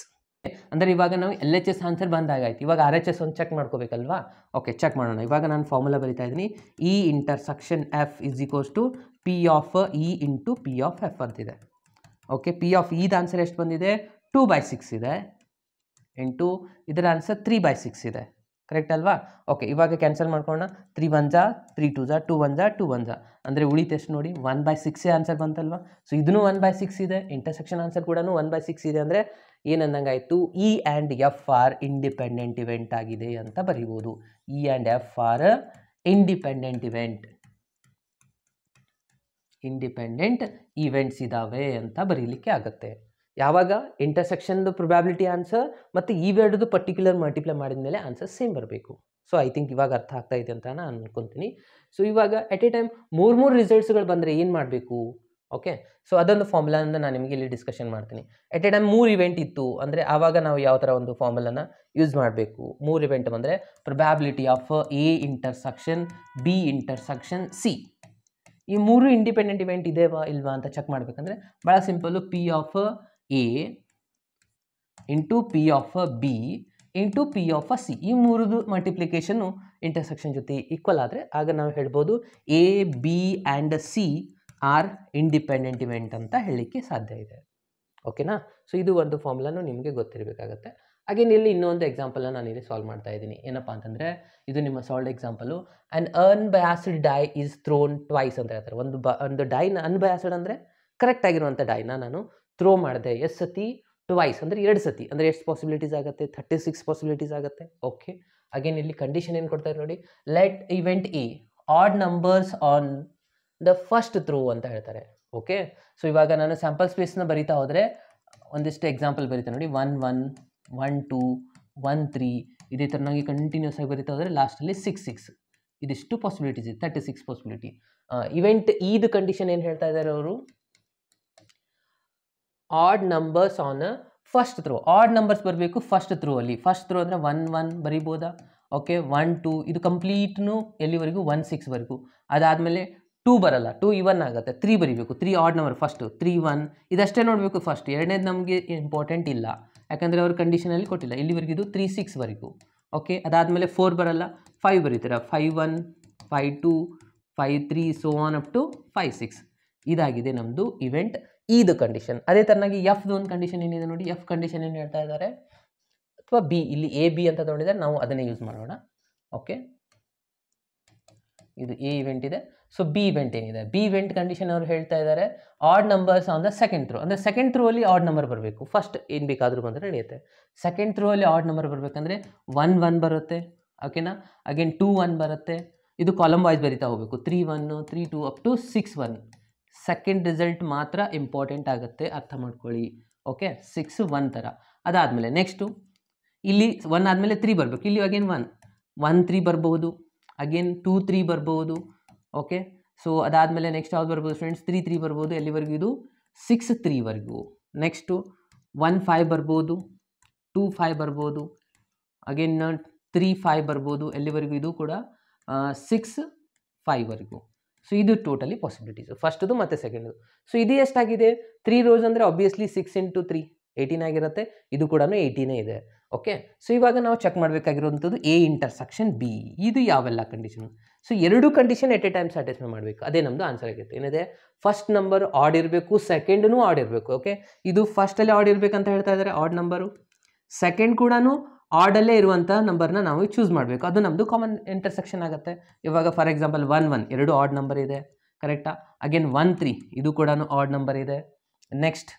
ಅಂದರೆ ಇವಾಗ ನಾವು ಎಲ್ ಎಚ್ ಎಸ್ ಆನ್ಸರ್ ಬಂದಾಗಾಯ್ತು. ಇವಾಗ ಆರ್ ಎಚ್ ಎಸ್ ಒಂದು ಚೆಕ್ ಮಾಡ್ಕೋಬೇಕಲ್ವಾ. ಓಕೆ, ಚೆಕ್ ಮಾಡೋಣ. ಇವಾಗ ನಾನು ಫಾರ್ಮುಲಾ ಬರಿತಾ ಇದ್ದೀನಿ, E intersection F is equals to P of E into P of F ಅಂತಿದೆ. ಓಕೆ, ಪಿ ಆಫ್ ಇದ ಆನ್ಸರ್ ಎಷ್ಟು ಬಂದಿದೆ, 2/6 ಇದೆ, ಇಂಟು ಇದರ ಆನ್ಸರ್ 3/6 ಇದೆ, ಕರೆಕ್ಟ್ ಅಲ್ವಾ. ಓಕೆ, ಇವಾಗ ಕ್ಯಾನ್ಸಲ್ ಮಾಡ್ಕೊಳ್ಳೋಣ. 3 1 3 2 2 1 2 1 ಅಂದರೆ ಉಳಿತು ಎಷ್ಟು ನೋಡಿ, 1/6 ಆನ್ಸರ್ ಬಂತಲ್ವಾ. ಸೊ ಇದನ್ನು 1/6 ಇದೆ, ಇಂಟರ್ಸೆಕ್ಷನ್ ಆನ್ಸರ್ ಕೂಡ 1/6 ಇದೆ. ಅಂದರೆ ಏನಂದಂಗಾಯಿತು, E and F are independent event ಆಗಿದೆ ಅಂತ ಬರೀಬೋದು. E and F are independent events ಇದ್ದಾವೆ ಅಂತ ಬರೀಲಿಕ್ಕೆ ಆಗುತ್ತೆ. ಯಾವಾಗ ಇಂಟರ್ಸೆಕ್ಷನ್ದು ಪ್ರೊಬ್ಯಾಬಿಲಿಟಿ ಆನ್ಸರ್ ಮತ್ತು ಇವೆರಡದು ಪರ್ಟಿಕ್ಯುಲರ್ ಮಲ್ಟಿಪ್ಲೈ ಮಾಡಿದ ಮೇಲೆ ಆನ್ಸರ್ ಸೇಮ್ ಬರಬೇಕು. ಸೊ ಐ ಥಿಂಕ್ ಇವಾಗ ಅರ್ಥ ಆಗ್ತಾ ಇದೆ ಅಂತ ನಾನು ಅನ್ಕೊತೀನಿ. ಸೊ ಇವಾಗ ಎಟ್ ಎ ಟೈಮ್ ಮೂರು ರಿಸಲ್ಟ್ಸ್ಗಳು ಬಂದರೆ ಏನು ಮಾಡಬೇಕು? ಓಕೆ, ಸೊ ಅದೊಂದು ಫಾರ್ಮುಲಾನ ನಾನು ನಿಮಗೆ ಇಲ್ಲಿ ಡಿಸ್ಕಷನ್ ಮಾಡ್ತೀನಿ. ಎಟ್ ಎ ಟೈಮ್ 3 ಇವೆಂಟ್ ಇತ್ತು ಅಂದರೆ ಆವಾಗ ನಾವು ಯಾವ ಥರ ಒಂದು ಫಾರ್ಮುಲಾನ ಯೂಸ್ ಮಾಡಬೇಕು? 3 ಇವೆಂಟ್ ಬಂದರೆ probability of A intersection B intersection C. ಈ 3 ಇಂಡಿಪೆಂಡೆಂಟ್ ಇವೆಂಟ್ ಇದೆವಾ ಇಲ್ವಾ ಅಂತ ಚೆಕ್ ಮಾಡಬೇಕಂದ್ರೆ ಭಾಳ simple, P of A into P of B into P of C. ಈ 3ದು ಮಲ್ಟಿಪ್ಲಿಕೇಶನ್ನು ಇಂಟರ್ಸೆಕ್ಷನ್ ಜೊತೆ ಈಕ್ವಲ್ ಆದರೆ ಆಗ ನಾವು ಹೇಳ್ಬೋದು A B and C R independent event ಅಂತ ಹೇಳಲಿಕ್ಕೆ ಸಾಧ್ಯ ಇದೆ. ಓಕೆನಾ? ಸೊ ಇದು ಒಂದು ಫಾರ್ಮುಲಾನು ನಿಮಗೆ ಗೊತ್ತಿರಬೇಕಾಗತ್ತೆ. ಹಾಗೆ ಇಲ್ಲಿ ಇನ್ನೊಂದು ಎಕ್ಸಾಂಪಲ್ನ ನಾನು ಇಲ್ಲಿ ಸಾಲ್ವ್ ಮಾಡ್ತಾ ಇದ್ದೀನಿ. ಏನಪ್ಪ ಅಂತಂದರೆ ಇದು ನಿಮ್ಮ solved example. An unbiased die is thrown twice ಅಂತ ಹೇಳ್ತಾರೆ. ಒಂದು ಡೈನ ಅನ್ಬಯಾಸ್ಡ್ ಅಂದರೆ ಕರೆಕ್ಟ್ ಆಗಿರುವಂಥ ಡೈನ ನಾನು ಥ್ರೋ ಮಾಡಿದೆ ಎಷ್ಟು ಸತಿ? ಟ್ವೈಸ್ ಅಂದರೆ 2 ಸತಿ. ಅಂದರೆ ಎಷ್ಟು ಪಾಸಿಬಿಲಿಟೀಸ್ ಆಗುತ್ತೆ? 36 ಪಾಸಿಬಿಲಿಟೀಸ್ ಆಗುತ್ತೆ. ಓಕೆ, ಅಗೇನ್ ಇಲ್ಲಿ ಕಂಡೀಷನ್ ಏನು ಕೊಡ್ತಾರೆ ನೋಡಿ, let event A odd numbers on the first throw ಅಂತ ಹೇಳ್ತಾರೆ. ಓಕೆ, ಸೊ ಇವಾಗ ನಾನು ಸ್ಯಾಂಪಲ್ ಸ್ಪೇಸ್ನ ಬರೀತಾ ಹೋದರೆ ಒಂದಿಷ್ಟು ಎಕ್ಸಾಂಪಲ್ ಬರೀತಾ ನೋಡಿ, 1 1 1 2 1 3 ಇದೇ ಥರನಾಗಿ ಕಂಟಿನ್ಯೂಸ್ ಆಗಿ ಬರೀತಾ ಹೋದರೆ ಲಾಸ್ಟಲ್ಲಿ 6 6 ಇದಿಷ್ಟು ಪಾಸಿಬಿಲಿಟೀಸ್ ಇದೆ, 36 ಪಾಸಿಬಿಲಿಟಿ. ಇವೆಂಟ್ ಈದು ಕಂಡೀಷನ್ ಏನು ಹೇಳ್ತಾ ಇದ್ದಾರೆ ಅವರು? Odd numbers on first throw. Odd numbers ಬರಬೇಕು ಫಸ್ಟ್ ಥ್ರೋ ಅಲ್ಲಿ. ಫಸ್ಟ್ ಥ್ರೋ ಅಂದರೆ 1 1 ಬರಿಬೋದಾ? ಓಕೆ, 1 2 ಇದು ಕಂಪ್ಲೀಟ್ನು ಎಲ್ಲಿವರೆಗೂ? 1 6ವರೆಗೂ. ಅದಾದಮೇಲೆ 2 ಬರಲ್ಲ, 2 ಇವನ್ ಆಗುತ್ತೆ. 3 ಬರೀಬೇಕು, 3 ಆಡ್ ನಂಬರ್ ಫಸ್ಟು, 3 1 ಇದಷ್ಟೇ ನೋಡಬೇಕು ಫಸ್ಟ್. ಎರಡನೇದು ನಮಗೆ ಇಂಪಾರ್ಟೆಂಟ್ ಇಲ್ಲ, ಯಾಕಂದರೆ ಅವ್ರ ಕಂಡೀಷನಲ್ಲಿ ಕೊಟ್ಟಿಲ್ಲ. ಇಲ್ಲಿವರೆಗೂ ಇದು 3 6ವರೆಗೂ. ಓಕೆ, ಅದಾದಮೇಲೆ 4 ಬರಲ್ಲ, 5 ಬರೀತೀರ, 5 1 5 2 5 3 ಸೋ ಆನ್ ಅಪ್ ಟು 5 6. ಇದಾಗಿದೆ ನಮ್ಮದು ಇವೆಂಟ್ ಇದು ಕಂಡೀಷನ್. ಅದೇ ಥರನಾಗಿ ಎಫ್ದು ಒಂದು ಕಂಡೀಷನ್ ಏನಿದೆ ನೋಡಿ. ಎಫ್ ಕಂಡೀಷನ್ ಏನು ಹೇಳ್ತಾ ಇದ್ದಾರೆ? ಅಥವಾ ಬಿ, ಇಲ್ಲಿ ಎ ಬಿ ಅಂತ ತೊಗೊಂಡಿದ್ದಾರೆ, ನಾವು ಅದನ್ನೇ ಯೂಸ್ ಮಾಡೋಣ. ಓಕೆ, ಇದು ಎ ಇವೆಂಟ್ ಇದೆ. ಸೊ ಬಿ ಇವೆಂಟ್ ಏನಿದೆ? ಬಿ ಇವೆಂಟ್ ಕಂಡೀಷನ್ ಅವರು ಹೇಳ್ತಾ ಇದ್ದಾರೆ odd numbers on the second throw. ಅಂದರೆ ಸೆಕೆಂಡ್ ಥ್ರೋ ಅಲ್ಲಿ ಆಡ್ ನಂಬರ್ ಬರಬೇಕು. ಫಸ್ಟ್ ಏನು ಬೇಕಾದರೂ ಬಂದರೆ ನಡೆಯುತ್ತೆ. ಸೆಕೆಂಡ್ ಥ್ರೋ ಅಲ್ಲಿ ಆಡ್ ನಂಬರ್ ಬರಬೇಕಂದ್ರೆ 1 1 ಬರುತ್ತೆ. ಓಕೆನಾ? ಅಗೇನ್ 2 1 ಬರುತ್ತೆ. ಇದು ಕಾಲಮ್ ವೈಸ್ ಬರಿತಾ ಹೋಗಬೇಕು, 3 1 3 2 ಅಪ್ ಟು 6 1. ಸೆಕೆಂಡ್ ರಿಸಲ್ಟ್ ಮಾತ್ರ ಇಂಪಾರ್ಟೆಂಟ್ ಆಗುತ್ತೆ, ಅರ್ಥ ಮಾಡ್ಕೊಳ್ಳಿ. ಓಕೆ, 6 1 ಥರ. ಅದಾದಮೇಲೆ ನೆಕ್ಸ್ಟು ಇಲ್ಲಿ 1 ಆದಮೇಲೆ 3 ಬರಬೇಕು. ಇಲ್ಲಿ ಅಗೇನ್ 1 1 3 ಬರ್ಬೋದು, ಅಗೇನ್ 2 3 ಬರ್ಬೋದು. ಓಕೆ, ಸೊ ಅದಾದಮೇಲೆ ನೆಕ್ಸ್ಟ್ ಯಾವ್ದು ಬರ್ಬೋದು ಫ್ರೆಂಡ್ಸ್? 3 3 ಬರ್ಬೋದು. ಎಲ್ಲಿವರೆಗೂ? ಇದು 6 3ವರೆಗೂ. ನೆಕ್ಸ್ಟು 1 5 ಬರ್ಬೋದು, 2 5 ಬರ್ಬೋದು, ಅಗೇನ್ 3 5 ಬರ್ಬೋದು. ಎಲ್ಲಿವರೆಗೂ? ಇದು ಕೂಡ 6 5ವರೆಗೂ. ಸೊ ಇದು ಟೋಟಲಿ ಪಾಸಿಬಿಲಿಟೀಸು ಫಸ್ಟ್ದು ಮತ್ತು ಸೆಕೆಂಡ್ದು. ಸೊ ಇದು ಎಷ್ಟಾಗಿದೆ? 3 ರೋಸ್ ಅಂದರೆ ಆಬ್ವಿಯಸ್ಲಿ 6 ಇಂಟು 3 18 ಆಗಿರುತ್ತೆ. ಇದು ಕೂಡ 18 ಇದೆ. ಓಕೆ, ಸೊ ಇವಾಗ ನಾವು ಚೆಕ್ ಮಾಡಬೇಕಾಗಿರುವಂಥದ್ದು ಎ ಇಂಟರ್ಸೆಕ್ಷನ್ ಬಿ. ಇದು ಯಾವೆಲ್ಲ condition? So 2 condition at a time satisfy ಮಾಡಬೇಕು. ಅದೇ ನಮ್ಮದು ಆನ್ಸರ್ ಆಗುತ್ತೆ. ಏನಿದೆ? ಫಸ್ಟ್ ನಂಬರ್ ಆಡ್ ಇರಬೇಕು, ಸೆಕೆಂಡ್ನೂ ಆಡ್ ಇರಬೇಕು. ಓಕೆ, ಇದು ಫಸ್ಟಲ್ಲಿ ಆಡ್ ಇರಬೇಕಂತ ಹೇಳ್ತಾ ಇದ್ದಾರೆ, ಆಡ್ ನಂಬರು. ಸೆಕೆಂಡ್ ಕೂಡ ಆರ್ಡಲ್ಲೇ ಇರುವಂಥ ನಂಬರ್ನ ನಾವು ಚೂಸ್ ಮಾಡಬೇಕು. ಅದು ನಮ್ಮದು ಕಾಮನ್ ಇಂಟರ್ಸೆಕ್ಷನ್ ಆಗುತ್ತೆ. ಇವಾಗ ಫಾರ್ ಎಕ್ಸಾಂಪಲ್ 1 1 2 ಆಡ್ ನಂಬರ್ ಇದೆ, ಕರೆಕ್ಟಾ? ಅಗೇನ್ 1 3 ಇದು ಕೂಡ ಆಡ್ ನಂಬರ್ ಇದೆ. ನೆಕ್ಸ್ಟ್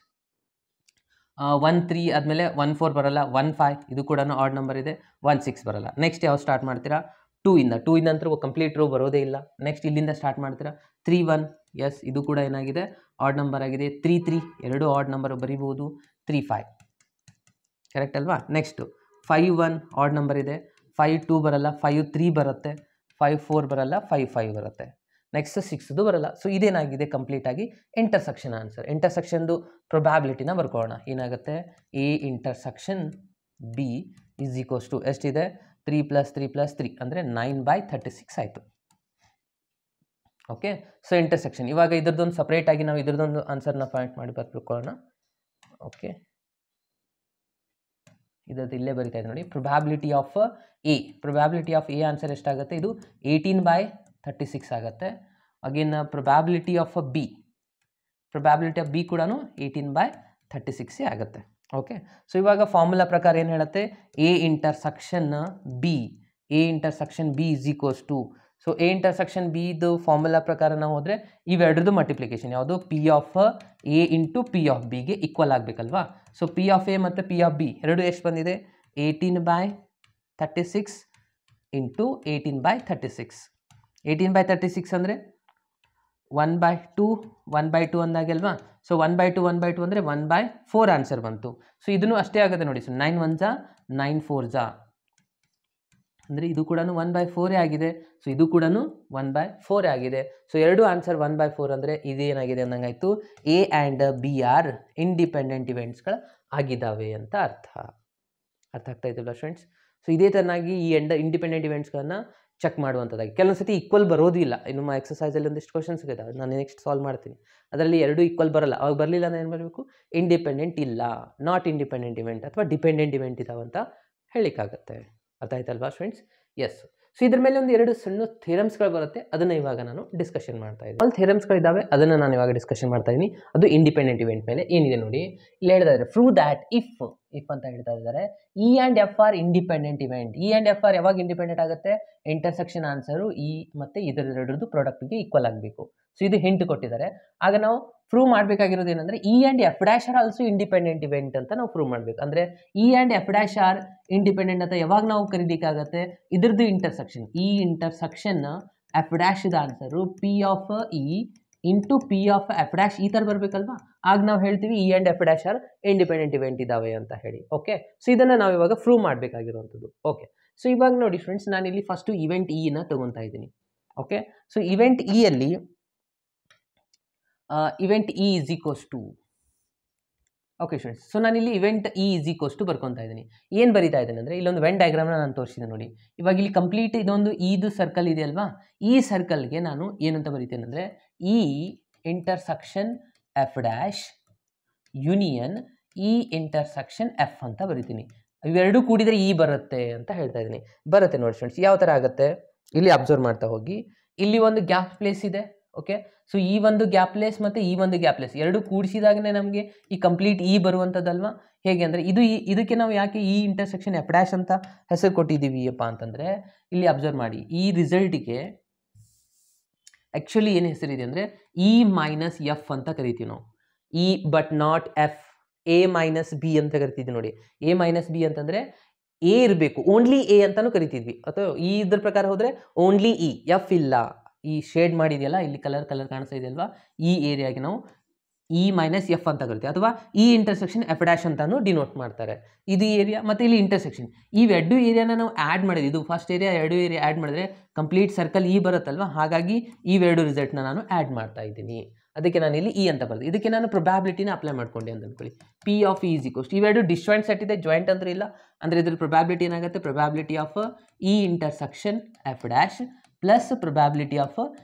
1 3 ಆದಮೇಲೆ 1 4 ಬರಲ್ಲ, 1 5 ಇದು ಕೂಡ ಆಡ್ ನಂಬರ್ ಇದೆ, 1 6 ಬರಲ್ಲ. ನೆಕ್ಸ್ಟ್ ಯಾವ ಸ್ಟಾರ್ಟ್ ಮಾಡ್ತೀರಾ? 2 ಇಂದ ಅಂತೂ ಕಂಪ್ಲೀಟ್ ರೋ ಬರೋದೇ ಇಲ್ಲ. ನೆಕ್ಸ್ಟ್ ಇಲ್ಲಿಂದ ಸ್ಟಾರ್ಟ್ ಮಾಡ್ತೀರಾ 3 1. ಎಸ್, ಇದು ಕೂಡ ಏನಾಗಿದೆ? ಆಡ್ ನಂಬರ್ ಆಗಿದೆ. 3 3 2 ಆಡ್ ನಂಬರ್ ಬರಿಬೋದು. 3 5 ಕರೆಕ್ಟ್ ಅಲ್ವಾ? ನೆಕ್ಸ್ಟು 5 1 ಆಡ್ ನಂಬರ್ ಇದೆ, 5 2 ಬರಲ್ಲ, 5 3 ಬರುತ್ತೆ, 5 4 ಬರಲ್ಲ, 5 5 ಬರುತ್ತೆ. ನೆಕ್ಸ್ಟ್ 6ದು ಬರಲ್ಲ. ಸೊ ಇದೇನಾಗಿದೆ? ಕಂಪ್ಲೀಟಾಗಿ ಇಂಟರ್ಸೆಕ್ಷನ್ ಆನ್ಸರ್. ಇಂಟರ್ಸೆಕ್ಷನ್ದು ಪ್ರೊಬ್ಯಾಬಿಲಿಟಿನ ಬರ್ಕೊಳ್ಳೋಣ. ಏನಾಗುತ್ತೆ? A intersection B is equals to ಎಷ್ಟಿದೆ? 3 + 3 + 3 ಅಂದರೆ 9/36 ಆಯಿತು. Okay, so intersection. ಇವಾಗ ಇದ್ರದ್ದೊಂದು ಸಪ್ರೇಟಾಗಿ ನಾವು ಇದ್ರದ್ದೊಂದು ಆನ್ಸರ್ನ ಪಾಯಿಂಟ್ ಮಾಡಿ ಬರ್ಕೊಳ್ಳೋಣ. ಓಕೆ, ಇದರದ್ದು ಇಲ್ಲೇ ಬರಿತಾ ಇದೆ ನೋಡಿ. ಪ್ರೊಬ್ಯಾಬಿಲಿಟಿ ಆಫ್ ಎ ಆನ್ಸರ್ ಎಷ್ಟಾಗುತ್ತೆ? ಇದು 18/36 ಆಗುತ್ತೆ. ಅಗೇನ್ ಪ್ರೊಬ್ಯಾಬಿಲಿಟಿ ಆಫ್ ಬಿ ಕೂಡ 18/36 ಆಗುತ್ತೆ. ಓಕೆ, ಸೊ ಇವಾಗ ಫಾರ್ಮುಲಾ ಪ್ರಕಾರ ಏನು ಹೇಳುತ್ತೆ? A intersection B is equals to. So A intersection ಬಿದು ಫಾರ್ಮುಲಾ ಪ್ರಕಾರ ನಾವು ಹೋದರೆ ಇವೆರಡರದ್ದು ಮಲ್ಟಿಪ್ಲಿಕೇಶನ್ ಯಾವುದು? P of A into P of ಬಿಗೆ ಈಕ್ವಲ್ ಆಗಬೇಕಲ್ವಾ? ಸೊ ಪಿ ಆಫ್ ಎ ಮತ್ತು ಪಿ ಆಫ್ ಬಿ ಎರಡು ಎಷ್ಟು ಬಂದಿದೆ? 18/36 ಇಂಟು 18/36. 18/36 ಅಂದರೆ 1/2 1/2 ಅಂದಾಗಲ್ವಾ. ಸೊ 1/2 1/2 ಅಂದರೆ 1/4 ಆನ್ಸರ್ ಬಂತು. ಸೊ ಇದನ್ನು ಅಷ್ಟೇ ಆಗುತ್ತೆ ನೋಡಿ. ಸೊ 9 1 9 4 ಅಂದರೆ ಇದು ಕೂಡ 1/4 ಆಗಿದೆ. ಸೊ ಇದು ಕೂಡ 1/4 ಆಗಿದೆ. ಸೊ ಎರಡು ಆನ್ಸರ್ 1/4 ಅಂದರೆ ಇದೇನಾಗಿದೆ ಅಂದಂಗಾಯಿತು, A and B are independent ಇವೆಂಟ್ಸ್ಗಳು ಆಗಿದ್ದಾವೆ ಅಂತ ಅರ್ಥ ಆಗ್ತಾ ಇದ್ದಿಲ್ಲ ಫ್ರೆಂಡ್ಸ್. ಸೊ ಇದೇ ಥರನಾಗಿ ಈ ಇಂಡಿಪೆಂಡೆಂಟ್ ಇವೆಂಟ್ಸ್ಗಳನ್ನು ಚೆಕ್ ಮಾಡುವಂಥದ್ದಾಗಿ ಕೆಲವೊಂದು ಸತಿ ಈಕ್ವಲ್ ಬರೋದಿಲ್ಲ. ಇನ್ನು ಎಕ್ಸಸೈಸಲ್ಲಿ ಒಂದಿಷ್ಟು ಕ್ವಶನ್ಸ್ ಇದೆ, ನಾನು ನೆಕ್ಸ್ಟ್ ಸಾಲ್ವ್ ಮಾಡ್ತೀನಿ. ಅದರಲ್ಲಿ ಎರಡು ಈಕ್ವಲ್ ಬರಲ್ಲ. ಅವಾಗ ಬರಲಿಲ್ಲ ಅಂದರೆ ಏನು ಮಾಡಬೇಕು, ಇಂಡಿಪೆಂಡೆಂಟ್ ಇಲ್ಲ, ನಾಟ್ ಇಂಡಿಪೆಂಡೆಂಟ್ ಇವೆಂಟ್ ಅಥವಾ ಡಿಪೆಂಡೆಂಟ್ ಇವೆಂಟ್ ಇದಾವಂತ ಹೇಳಲಿಕ್ಕಾಗತ್ತೆ. ಅರ್ಥ ಆಯ್ತಲ್ವಾ ಫ್ರೆಂಡ್ಸ್? ಎಸ್. ಸೊ ಇದ್ರ ಮೇಲೆ ಒಂದು ಎರಡು ಸಣ್ಣ ಥಿಯರಮ್ಸ್ಗಳು ಬರುತ್ತೆ, ಅದನ್ನು ಇವಾಗ ನಾನು ಡಿಸ್ಕಷನ್ ಮಾಡ್ತಾ ಇದ್ದೀನಿ. ಆಲ್ ಥಿಯರಮ್ಸ್ಗಳಿದ್ದಾವೆ, ಅದನ್ನು ನಾನು ಇವಾಗ ಡಿಸ್ಕಷನ್ ಮಾಡ್ತಾ ಇದ್ದೀನಿ. ಅದು ಇಂಡಿಪೆಂಡೆಂಟ್ ಇವೆಂಟ್ ಮೇಲೆ ಏನಿದೆ ನೋಡಿ. ಇಲ್ಲಿ ಹೇಳಿದಾರೆ ಪ್ರೂವ್ ದ್ಯಾಟ್ ಇಫ್ ಅಂತ ಹೇಳ್ತಾ ಇದ್ದಾರೆ E and F are independent event. E and F are ಯಾವಾಗ ಇಂಡಿಪೆಂಡೆಂಟ್ ಆಗುತ್ತೆ, ಇಂಟರ್ಸೆಕ್ಷನ್ ಆನ್ಸರು ಇ ಮತ್ತು ಇದರೆರಡರದ್ದು ಪ್ರಾಡಕ್ಟ್ಗೆ ಈಕ್ವಲ್ ಆಗಬೇಕು. ಸೊ ಇದು ಹಿಂಟ್ ಕೊಟ್ಟಿದ್ದಾರೆ. ಆಗ ನಾವು ಪ್ರೂವ್ ಮಾಡಬೇಕಾಗಿರೋದು ಏನಂದರೆ E and F dash are also independent event ಅಂತ ನಾವು ಪ್ರೂವ್ ಮಾಡಬೇಕು. ಅಂದರೆ E and F dash are independent ಅಂತ ಯಾವಾಗ ನಾವು ಕರೀಲಿಕ್ಕಾಗತ್ತೆ, ಇದ್ರದ್ದು ಇಂಟರ್ಸೆಕ್ಷನ್, ಈ ಇಂಟರ್ಸೆಕ್ಷನ್ ಎಫ್ ಡ್ಯಾಶ್ದ answer P of E into P of F dash ಈ ಥರ ಬರಬೇಕಲ್ವಾ. ಆಗ ನಾವು ಹೇಳ್ತೀವಿ E and F dash are independent event ಇದ್ದಾವೆ ಅಂತ ಹೇಳಿ. ಓಕೆ. ಸೊ ಇದನ್ನು ನಾವು ಇವಾಗ ಪ್ರೂವ್ ಮಾಡಬೇಕಾಗಿರುವಂಥದ್ದು. ಓಕೆ. ಸೊ ಇವಾಗ ನೋಡಿ ಫ್ರೆಂಡ್ಸ್, ನಾನಿಲ್ಲಿ ಫಸ್ಟು ಇವೆಂಟ್ ಇನ ತೊಗೊತಾ ಇದ್ದೀನಿ. ಓಕೆ. ಸೊ ಇವೆಂಟ್ ಇಯಲ್ಲಿ event E is equals to, okay friends. So ನಾನಿಲ್ಲಿ event E is equals to ಬರ್ಕೊತಾ ಇದ್ದೀನಿ. ಏನು ಬರೀತಾ ಇದ್ದೀನಿ ಅಂದರೆ ಇಲ್ಲೊಂದು ವೆನ್ ಡಯಾಗ್ರಾಮ್ನ ನಾನು ತೋರಿಸಿದೆ ನೋಡಿ. ಇವಾಗ ಇಲ್ಲಿ ಕಂಪ್ಲೀಟ್ ಇದೊಂದು ಇದು ಸರ್ಕಲ್ ಇದೆ ಅಲ್ವಾ, ಈ ಸರ್ಕಲ್ಗೆ ನಾನು ಏನಂತ ಬರೀತೇನೆ ಅಂದರೆ E intersection F dash union E intersection F ಅಂತ ಬರಿತೀನಿ. ಇವೆರಡೂ ಕೂಡಿದರೆ ಇ ಬರುತ್ತೆ ಅಂತ ಹೇಳ್ತಾ ಇದ್ದೀನಿ. ಬರುತ್ತೆ ನೋಡಿ ಫ್ರೆಂಡ್ಸ್. ಯಾವ ಥರ ಆಗುತ್ತೆ ಇಲ್ಲಿ ಅಬ್ಸರ್ವ್ ಮಾಡ್ತಾ ಹೋಗಿ. ಇಲ್ಲಿ ಒಂದು ಗ್ಯಾಪ್ ಪ್ಲೇಸ್ ಇದೆ. ಓಕೆ. ಸೊ ಈ ಒಂದು ಗ್ಯಾಪ್ ಪ್ಲೇಸ್ ಮತ್ತು ಈ ಒಂದು ಗ್ಯಾಪ್ ಪ್ಲೇಸ್ ಎರಡು ಕೂಡಿಸಿದಾಗಲೇ ನಮಗೆ ಈ ಕಂಪ್ಲೀಟ್ ಇ ಬರುವಂಥದ್ದಲ್ವಾ. ಹೇಗೆ ಅಂದರೆ ಇದಕ್ಕೆ ನಾವು ಯಾಕೆ ಈ ಇಂಟರ್ಸೆಕ್ಷನ್ ಎಫ್ ಡ್ಯಾಶ್ ಅಂತ ಹೆಸರು ಕೊಟ್ಟಿದ್ದೀವಿ ಅಪ್ಪ ಅಂತಂದರೆ, ಇಲ್ಲಿ ಅಬ್ಸರ್ವ್ ಮಾಡಿ, ಈ ರಿಸಲ್ಟಿಗೆ ಆ್ಯಕ್ಚುಲಿ ಏನು ಹೆಸರಿದೆ ಅಂದರೆ ಇ ಮೈನಸ್ ಎಫ್ ಅಂತ ಕರಿತೀವಿ ನಾವು. E but not F. A minus B ಅಂತ ಕರಿತಿದ್ವಿ ನೋಡಿ. ಎ ಮೈನಸ್ ಬಿ ಅಂತಂದರೆ ಎ ಇರಬೇಕು, ಓನ್ಲಿ ಎ ಅಂತಲೂ ಕರಿತಿದ್ವಿ. ಅಥವಾ ಈ ಇದ್ರ ಪ್ರಕಾರ ಹೋದರೆ ಓನ್ಲಿ ಇ, ಎಫ್ ಇಲ್ಲ. ಈ ಶೇಡ್ ಮಾಡಿದೆಯಲ್ಲ ಇಲ್ಲಿ ಕಲರ್ ಕಾಣಿಸ್ತಾ ಇದೆಯಲ್ವಾ, ಈ ಏರಿಯಾಗೆ ನಾವು ಇ ಮೈನಸ್ ಎಫ್ ಅಂತ ಕರಿತೀವಿ. ಅಥವಾ ಈ ಇಂಟರ್ಸೆಕ್ಷನ್ ಎಫ್ ಡ್ಯಾಶ್ ಅಂತಾನು ಡಿನೋಟ್ ಮಾಡ್ತಾರೆ. ಇದು ಏರಿಯಾ ಮತ್ತು ಇಲ್ಲಿ ಇಂಟರ್ಸೆಕ್ಷನ್, ಇವೆರಡು ಏರಿಯಾನ ನಾವು ಆ್ಯಡ್ ಮಾಡಿದ್ವಿ. ಇದು ಫಸ್ಟ್ ಏರಿಯಾ, ಎರಡು ಏರಿಯಾ ಆ್ಯಡ್ ಮಾಡಿದ್ರೆ ಕಂಪ್ಲೀಟ್ ಸರ್ಕಲ್ ಇ ಬರುತ್ತಲ್ವ. ಹಾಗಾಗಿ ಇವೆರಡು ರಿಸಲ್ಟ್ನ ನಾನು ಆ್ಯಡ್ ಮಾಡ್ತಾ ಇದ್ದೀನಿ. ಅದಕ್ಕೆ ನಾನು ಇಲ್ಲಿ ಇ ಅಂತ ಬರೆದು, ಇದಕ್ಕೆ ನಾನು ಪ್ರೊಬ್ಯಾಬಿಲಿಟಿನ ಅಪ್ಲೈ ಮಾಡ್ಕೊಂಡೆ ಅಂತ ಅಂದ್ಕೊಳ್ಳಿ. P of E is equals to, ಇವೆರಡು ಡಿಸ್ಜಾಯಿಂಟ್ ಸೆಟ್ ಇದೆ, ಜಾಯಿಂಟ್ ಅಂದ್ರೆ ಇಲ್ಲ. ಅಂದರೆ ಇದ್ರ ಪ್ರೊಬ್ಯಾಬಿಲಿಟಿ ಏನಾಗುತ್ತೆ, probability of E intersection F dash plus probability of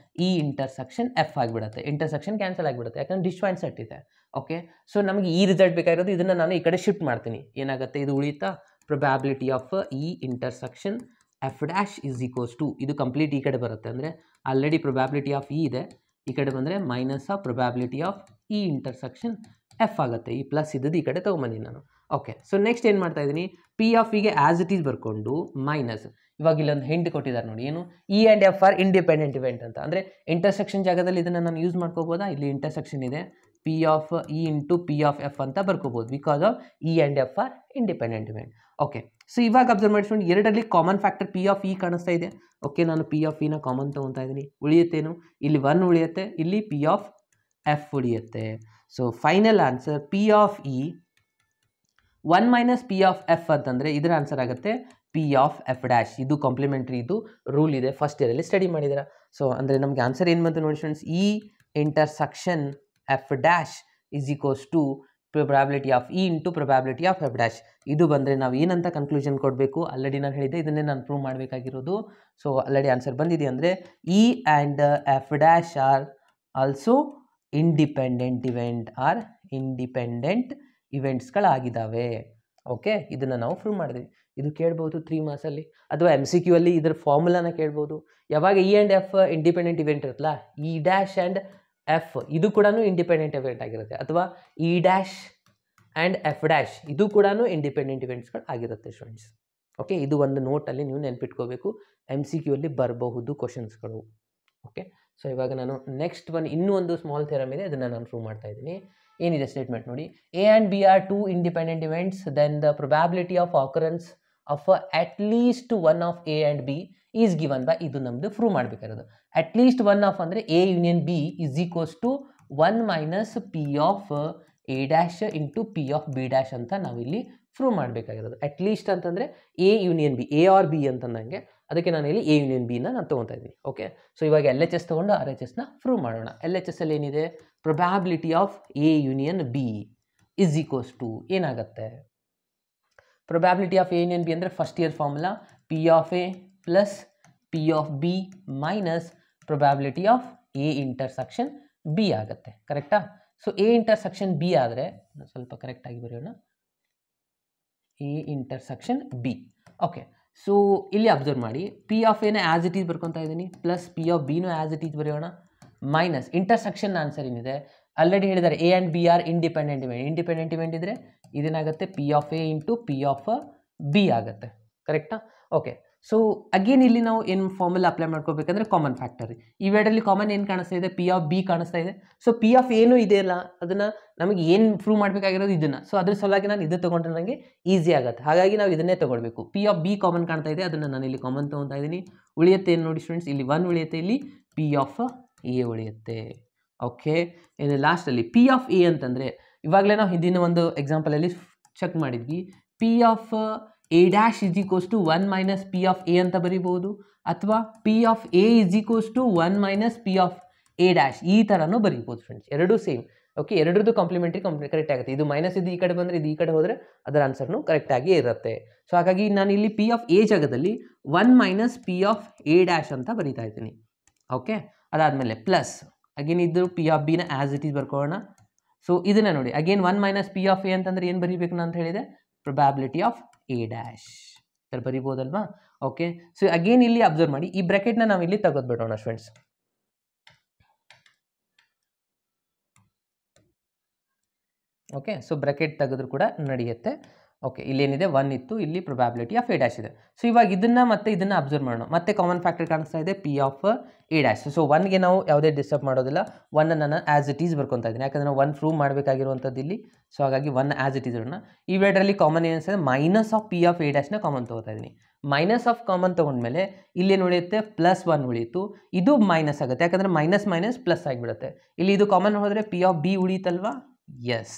E intersection F ಆಗಿಬಿಡುತ್ತೆ. ಇಂಟರ್ಸೆಕ್ಷನ್ ಕ್ಯಾನ್ಸಲ್ ಆಗಿಬಿಡುತ್ತೆ, ಯಾಕಂದ್ರೆ ಡಿಸ್ಜಾಯಿಂಟ್ ಸೆಟ್ ಇದೆ. ಓಕೆ. ಸೊ ನಮಗೆ ಈ ರಿಸಲ್ಟ್ ಬೇಕಾಗಿರೋದು, ಇದನ್ನು ನಾನು ಈ ಕಡೆ ಶಿಫ್ಟ್ ಮಾಡ್ತೀನಿ. ಏನಾಗುತ್ತೆ, ಇದು ಉಳಿತಾ probability of E intersection F dash is equals to, ಇದು ಕಂಪ್ಲೀಟ್ ಈ ಕಡೆ ಬರುತ್ತೆ. ಅಂದರೆ ಆಲ್ರೆಡಿ ಪ್ರೊಬ್ಯಾಬಿಲಿಟಿ ಆಫ್ ಇ ಇದೆ, ಈ ಕಡೆ ಬಂದರೆ minus of probability of E intersection F ಆಗುತ್ತೆ. ಈ ಪ್ಲಸ್ ಇದ್ದದ್ದು ಈ ಕಡೆ ತೊಗೊಂಬಂದಿನಿ ನಾನು. ಓಕೆ. ಸೊ ನೆಕ್ಸ್ಟ್ ಏನು ಮಾಡ್ತಾ ಇದ್ದೀನಿ, ಪಿ ಆಫ್ ಇಗೆ ಆ್ಯಸ್ ಇಟ್ ಈಸ್ ಬರ್ಕೊಂಡು ಮೈನಸ್, ಇವಾಗ ಇಲ್ಲೊಂದು ಹಿಂಟ್ ಕೊಟ್ಟಿದ್ದಾರೆ ನೋಡಿ, ಏನು E and F are independent event ಅಂತ. ಅಂದರೆ ಇಂಟರ್ಸೆಕ್ಷನ್ ಜಾಗದಲ್ಲಿ ಇದನ್ನು ನಾನು ಯೂಸ್ ಮಾಡ್ಕೋಬೋದಾ, ಇಲ್ಲಿ ಇಂಟರ್ಸೆಕ್ಷನ್ ಇದೆ, P of E into P of F ಅಂತ ಬರ್ಕೋಬೋದು, because of E and F are independent event. Okay. So ಇವಾಗ ಅಬ್ಸರ್ವ್ ಮಾಡಿಸ್ಕೊಂಡು ಎರಡರಲ್ಲಿ common factor P of E ಕಾಣಿಸ್ತಾ ಇದೆ. ಓಕೆ. ನಾನು ಪಿ ಆಫ್ ಇನ ಕಾಮನ್ ತೊಗೊತಾ ಇದ್ದೀನಿ. ಉಳಿಯುತ್ತೇನು, ಇಲ್ಲಿ 1 ಉಳಿಯುತ್ತೆ, ಇಲ್ಲಿ ಪಿ ಆಫ್ ಎಫ್ ಉಳಿಯುತ್ತೆ. So final answer P of E 1 minus P of F ಅಂತಂದರೆ ಇದರ ಆನ್ಸರ್ ಆಗುತ್ತೆ ಪಿ ಆಫ್ ಎಫ್ ಡ್ಯಾಶ್. ಇದು ಕಾಂಪ್ಲಿಮೆಂಟ್ರಿ, ಇದು ರೂಲ್ ಇದೆ, ಫಸ್ಟ್ ಇಯರಲ್ಲಿ ಸ್ಟಡಿ ಮಾಡಿದ್ದೀರಾ. ಸೊ ಅಂದರೆ ನಮಗೆ ಆನ್ಸರ್ ಏನು ಬಂತು ನೋಡಿ friends, E intersection F dash is equals to probability of E into probability of F dash. ಇದು ಬಂದರೆ ನಾವು ಏನಂತ ಕನ್ಕ್ಲೂಷನ್ ಕೊಡಬೇಕು, ಆಲ್ರೆಡಿ ನಾನು ಹೇಳಿದ್ದೆ, ಇದನ್ನೇ ನಾನು ಪ್ರೂವ್ ಮಾಡಬೇಕಾಗಿರೋದು. ಸೊ ಆಲ್ರೆಡಿ ಆನ್ಸರ್ ಬಂದಿದೆ. ಅಂದರೆ E and F dash are also independent event, are independent ಇವೆಂಟ್ಸ್ಗಳಾಗಿದ್ದಾವೆ. ಓಕೆ. ಇದನ್ನು ನಾವು ಪ್ರೂವ್ ಮಾಡಿದ್ವಿ. ಇದು ಕೇಳ್ಬೋದು 3 ಮಾರ್ಕ್ಸಲ್ಲಿ, ಅಥವಾ ಎಮ್ ಸಿ ಕ್ಯೂ ಅಲ್ಲಿ ಇದರ ಫಾರ್ಮುಲಾನ ಕೇಳ್ಬೋದು. ಯಾವಾಗ E and F independent event ಇರುತ್ತಲ್ಲ, ಇ ಡ್ಯಾಶ್ ಆ್ಯಂಡ್ ಎಫ್ ಇದು ಕೂಡ ಇಂಡಿಪೆಂಡೆಂಟ್ ಇವೆಂಟ್ ಆಗಿರುತ್ತೆ, ಅಥವಾ E dash and F dash ಇದು ಕೂಡ ಇಂಡಿಪೆಂಡೆಂಟ್ ಇವೆಂಟ್ಸ್ಗಳು ಆಗಿರುತ್ತೆ ಸ್ಟೂಡೆಂಟ್ಸ್. ಓಕೆ. ಇದು ಒಂದು ನೋಟಲ್ಲಿ ನೀವು ನೆನ್ಪಿಟ್ಕೋಬೇಕು, ಎಮ್ ಸಿ ಕ್ಯೂ ಅಲ್ಲಿ ಬರಬಹುದು ಕ್ವಶನ್ಸ್ಗಳು. ಓಕೆ. ಸೊ ಇವಾಗ ನಾನು ನೆಕ್ಸ್ಟ್ ಇನ್ನೂ ಒಂದು ಸ್ಮಾಲ್ ಥಿಯರಮ್ ಇದೆ, ಅದನ್ನು ನಾನು ಪ್ರೂವ್ ಮಾಡ್ತಾ ಇದ್ದೀನಿ. ಏನಿದೆ ಸ್ಟೇಟ್ಮೆಂಟ್ ನೋಡಿ, A and B are 2 independent events, then the probability of occurrence of at least one of A and B is given by ಇದು ನಮ್ಮದು ಪ್ರೂವ್ ಮಾಡಬೇಕಾಗಿರೋದು. ಅಟ್ಲೀಸ್ಟ್ ಒನ್ ಆಫ್ ಅಂದರೆ A union B is equals to 1 minus P of A dash into P of B dash ಅಂತ ನಾವಿಲ್ಲಿ prove ಮಾಡಬೇಕಾಗಿರೋದು. At least ಅಂತಂದರೆ A union B, A or B ಅಂತಂದಂಗೆ, ಅದಕ್ಕೆ ನಾನು ಇಲ್ಲಿ ಎ ಯೂನಿಯನ್ ಬಿನ ನಾನು ತೊಗೊತಾ ಇದ್ದೀನಿ. ಓಕೆ, ಸೊ ಇವಾಗ ಎಲ್ ಎಚ್ ಎಸ್ ತೊಗೊಂಡು ಆರ್ ಎಚ್ ಎಸ್ನ ಪ್ರೂವ್ ಮಾಡೋಣ. ಎಲ್ ಎಚ್ ಎಸ್ ಅಲ್ಲಿ ಏನಿದೆ, probability of A union B is equals to ಏನಾಗುತ್ತೆ, probability of A union B ಅಂದರೆ first year formula P of A plus P of B minus probability of A intersection B ಆಗುತ್ತೆ. ಕರೆಕ್ಟಾ? So A intersection B ಆದರೆ ಸ್ವಲ್ಪ ಕರೆಕ್ಟಾಗಿ ಬರೆಯೋಣ, A intersection B. Okay, so ಇಲ್ಲಿ observe ಮಾಡಿ, P of ಎನ ಆ್ಯಸ್ ಇಟ್ ಈಸ್ ಬರ್ಕೊತಾ ಇದ್ದೀನಿ ಪ್ಲಸ್ ಪಿ ಆಫ್ ಬಿನೂ ಆ್ಯಸ್ ಇಟ್ ಈಸ್ ಬರೆಯೋಣ ಮೈನಸ್ ಇಂಟರ್ಸೆಕ್ಷನ್ ಆನ್ಸರ್ ಏನಿದೆ ಆಲ್ರೆಡಿ ಹೇಳಿದ್ದಾರೆ A and B are independent event ಇದ್ದರೆ ಇದೇನಾಗುತ್ತೆ P of A into P of B ಆಗುತ್ತೆ. ಕರೆಕ್ಟಾ? ಓಕೆ, ಸೊ ಅಗೇನ್ ಇಲ್ಲಿ ನಾವು ಏನು ಫಾರ್ಮುಲಾ ಅಪ್ಲೈ ಮಾಡ್ಕೋಬೇಕಂದ್ರೆ ಕಾಮನ್ ಫ್ಯಾಕ್ಟರ್. ಇವೆರಡರಲ್ಲಿ ಕಾಮನ್ ಏನು ಕಾಣಿಸ್ತಾ ಇದೆ, ಪಿ ಆಫ್ ಬಿ ಕಾಣಿಸ್ತಾ ಇದೆ. ಸೊ ಪಿ ಆಫ್ ಏನು ಇದೆಯಲ್ಲ ಅದನ್ನು ನಮಗೆ ಏನು ಪ್ರೂವ್ ಮಾಡಬೇಕಾಗಿರೋದು ಇದನ್ನು. ಸೊ ಅದ್ರ ಸಲುವಾಗಿ ನಾನು ಇದು ತೊಗೊಂಡ್ರೆ ನನಗೆ ಈಸಿ ಆಗುತ್ತೆ, ಹಾಗಾಗಿ ನಾವು ಇದನ್ನೇ ತೊಗೊಳ್ಬೇಕು. ಪಿ ಆಫ್ ಬಿ ಕಾಮನ್ ಕಾಣ್ತಾ ಇದೆ, ಅದನ್ನು ನಾನು ಇಲ್ಲಿ ಕಾಮನ್ ತೊಗೊತಾ ಇದ್ದೀನಿ. ಉಳಿಯುತ್ತೆ ಏನು ನೋಡಿ ಸ್ಟೂಡೆಂಟ್ಸ್, ಇಲ್ಲಿ 1 ಉಳಿಯುತ್ತೆ, ಇಲ್ಲಿ ಪಿ ಆಫ್ ಎ ಉಳಿಯುತ್ತೆ. ಓಕೆ, ಇನ್ನು ಲಾಸ್ಟಲ್ಲಿ ಪಿ ಆಫ್ ಎ ಅಂತಂದರೆ ಇವಾಗಲೇ ನಾವು ಹಿಂದಿನ ಒಂದು ಎಕ್ಸಾಂಪಲಲ್ಲಿ ಚೆಕ್ ಮಾಡಿದ್ವಿ, P of A dash is equals to 1 minus P of A ಅಂತ ಬರಿಬೋದು, ಅಥವಾ P of A is equals to 1 minus P of A dash ಈ ಥರನೂ ಬರೀಬೋದು ಫ್ರೆಂಡ್ಸ್. ಎರಡೂ ಸೇಮ್. ಓಕೆ, ಎರಡರದ್ದು ಕಾಂಪ್ಲಿಮೆಂಟ್ರಿ ಕರೆಕ್ಟ್ ಆಗುತ್ತೆ. ಇದು ಮೈನಸ್ ಇದು ಈ ಕಡೆ ಬಂದರೆ ಇದು ಈ ಕಡೆ ಹೋದರೆ ಅದರ ಆನ್ಸರ್ನು ಕರೆಕ್ಟಾಗಿ ಇರುತ್ತೆ. ಸೊ ಹಾಗಾಗಿ ನಾನು ಇಲ್ಲಿ ಪಿ ಆಫ್ ಎ ಜಾಗದಲ್ಲಿ 1 minus P of A dash ಅಂತ ಬರೀತಾ ಇದ್ದೀನಿ. ಓಕೆ, ಅದಾದಮೇಲೆ ಪ್ಲಸ್ ಅಗೇನ್ ಇದು ಪಿ ಆಫ್ ಬಿನ ಆ್ಯಸ್ ಇಟ್ ಈಸ್ ಬರ್ಕೊಳ್ಳೋಣ. ಸೊ ಇದನ್ನು ನೋಡಿ, again 1 minus P of A ಅಂತಂದರೆ ಏನು ಬರೀಬೇಕು ನಾನು ಅಂತ ಹೇಳಿದೆ, ಪ್ರೊಬ್ಯಾಬಿಲಿಟಿ ಆಫ್ ಎ ಡ್ಯಾಶ್ ಥರ ಬರಿಬೋದಲ್ವಾ. ಓಕೆ, ಸೊ ಅಗೇನ್ ಇಲ್ಲಿ ಅಬ್ಸರ್ವ್ ಮಾಡಿ, ಈ ಬ್ರ್ಯಾಕೆಟ್ನ ನಾವು ಇಲ್ಲಿ ತೆಗೆದುಬಿಡೋಣ ಫ್ರೆಂಡ್ಸ್. ಓಕೆ, ಸೊ ಬ್ರ್ಯಾಕೆಟ್ ತೆಗೆದ್ರು ಕೂಡ ನಡೆಯುತ್ತೆ. ಓಕೆ, ಇಲ್ಲೇನಿದೆ 1 ಇತ್ತು, ಇಲ್ಲಿ ಪ್ರೊಬ್ಯಾಬಿಲಿಟಿ ಆಫ್ ಎ ಡ್ಯಾಶ್ ಇದೆ. ಸೊ ಇವಾಗ ಇದನ್ನು ಮತ್ತೆ ಇದನ್ನು ಅಬ್ಸರ್ವ್ ಮಾಡೋಣ. ಮತ್ತೆ ಕಾಮನ್ ಫ್ಯಾಕ್ಟರ್ ಕಾಣಿಸ್ತಾ ಇದೆ P of A dash. So 1ಗೆ ನಾವು ಯಾವುದೇ ಡಿಸ್ಟರ್ಬ್ ಮಾಡೋದಿಲ್ಲ, 1 ನಾನು ಆ್ಯಸ್ ಇಟ್ ಈಸ್ ಬರ್ಕೊತಾ ಇದ್ದೀನಿ, ಯಾಕಂದರೆ ನಾವು 1 ಪ್ರೂವ್ ಮಾಡಬೇಕಾಗಿರುವಂಥದ್ದು ಇಲ್ಲಿ. ಸೊ ಹಾಗಾಗಿ 1 ಆ್ಯಸ್ ಇಟ್ ಈಸ್ ಇರೋಣ. ಇವೆರಡರಲ್ಲಿ ಕಾಮನ್ ಏನಿಸ್ತದೆ, minus of P of A ಡ್ಯಾಶ್ನ ಕಾಮನ್ ತೊಗೋತಾ ಇದ್ದೀನಿ. ಮೈನಸ್ ಆಫ್ ಕಾಮನ್ ತೊಗೊಂಡ್ಮೇಲೆ ಇಲ್ಲೇನು ಉಳಿಯುತ್ತೆ, ಪ್ಲಸ್ 1 ಉಳಿಯಿತು, ಇದು ಮೈನಸ್ ಆಗುತ್ತೆ, ಯಾಕಂದರೆ ಮೈನಸ್ ಮೈನಸ್ ಪ್ಲಸ್ ಆಗಿಬಿಡುತ್ತೆ. ಇಲ್ಲಿ ಇದು ಕಾಮನ್ ಹೋದರೆ ಪಿ ಆಫ್ ಬಿ ಉಳಿಯುತ್ತಲ್ವಾ. ಎಸ್,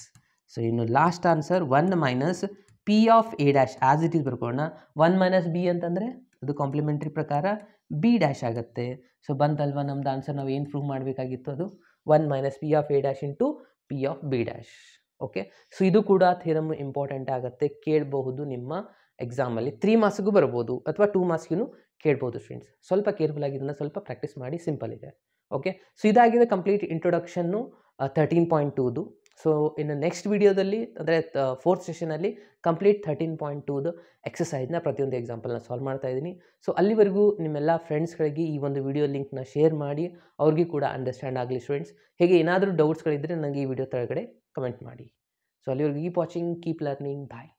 ಸೊ ಇನ್ನು last answer 1 minus P of A dash as it is ಬರ್ಕೊಳ್ಳೋಣ. 1 ಮೈನಸ್ ಬಿ ಅಂತಂದರೆ ಅದು ಕಾಂಪ್ಲಿಮೆಂಟ್ರಿ ಪ್ರಕಾರ ಬಿ ಡ್ಯಾಶ್ ಆಗುತ್ತೆ. ಸೊ ಬಂತಲ್ವಾ ನಮ್ದು ಆನ್ಸರ್. ನಾವು ಏನು ಪ್ರೂವ್ ಮಾಡಬೇಕಾಗಿತ್ತು, ಅದು 1 minus P of A dash into P of B dash. Okay, so ಇದು ಕೂಡ ಥಿಯರಮ್ ಇಂಪಾರ್ಟೆಂಟ್ ಆಗುತ್ತೆ, ಕೇಳಬಹುದು ನಿಮ್ಮ ಎಕ್ಸಾಮಲ್ಲಿ. 3 ಮಾರ್ಕ್ಸ್ಗೂ ಬರ್ಬೋದು ಅಥವಾ 2 ಮಾರ್ಕ್ಸ್ಗೂ ಕೇಳ್ಬೋದು ಫ್ರೆಂಡ್ಸ್. ಸ್ವಲ್ಪ ಕೇರ್ಫುಲ್ ಆಗಿ ಇದನ್ನು ಸ್ವಲ್ಪ ಪ್ರಾಕ್ಟೀಸ್ ಮಾಡಿ, ಸಿಂಪಲ್ ಇದೆ. ಓಕೆ, ಸೊ ಇದಾಗಿದೆ ಕಂಪ್ಲೀಟ್ ಇಂಟ್ರೊಡಕ್ಷನ್ನು 13.2ದು. ಸೊ ಇನ್ನು ನೆಕ್ಸ್ಟ್ ವಿಡಿಯೋದಲ್ಲಿ ಅಂದರೆ 4th ಸೆಷನಲ್ಲಿ ಕಂಪ್ಲೀಟ್ 13.2ದು ಎಕ್ಸಸೈಸ್ನ ಪ್ರತಿಯೊಂದು ಎಕ್ಸಾಂಪಲ್ನ ಸಾಲ್ವ್ ಮಾಡ್ತಾ ಇದ್ದೀನಿ. ಸೊ ಅಲ್ಲಿವರೆಗೂ ನಿಮ್ಮೆಲ್ಲ ಫ್ರೆಂಡ್ಸ್ಗಳಿಗೆ ಈ ಒಂದು ವಿಡಿಯೋ ಲಿಂಕ್ನ ಶೇರ್ ಮಾಡಿ, ಅವ್ರಿಗೆ ಕೂಡ ಅಂಡರ್ಸ್ಟ್ಯಾಂಡ್ ಆಗಲಿ ಸ್ಟೂಡೆಂಟ್ಸ್. ಹೇಗೆ ಏನಾದರೂ ಡೌಟ್ಸ್ಗಳಿದ್ದರೆ ನನಗೆ ಈ ವಿಡಿಯೋ ಕೆಳಗಡೆ ಕಮೆಂಟ್ ಮಾಡಿ. ಸೊ ಅಲ್ಲಿವರೆಗೂ ಕೀಪ್ ವಾಚಿಂಗ್, ಕೀಪ್ ಲರ್ನಿಂಗ್, ಬಾಯ್.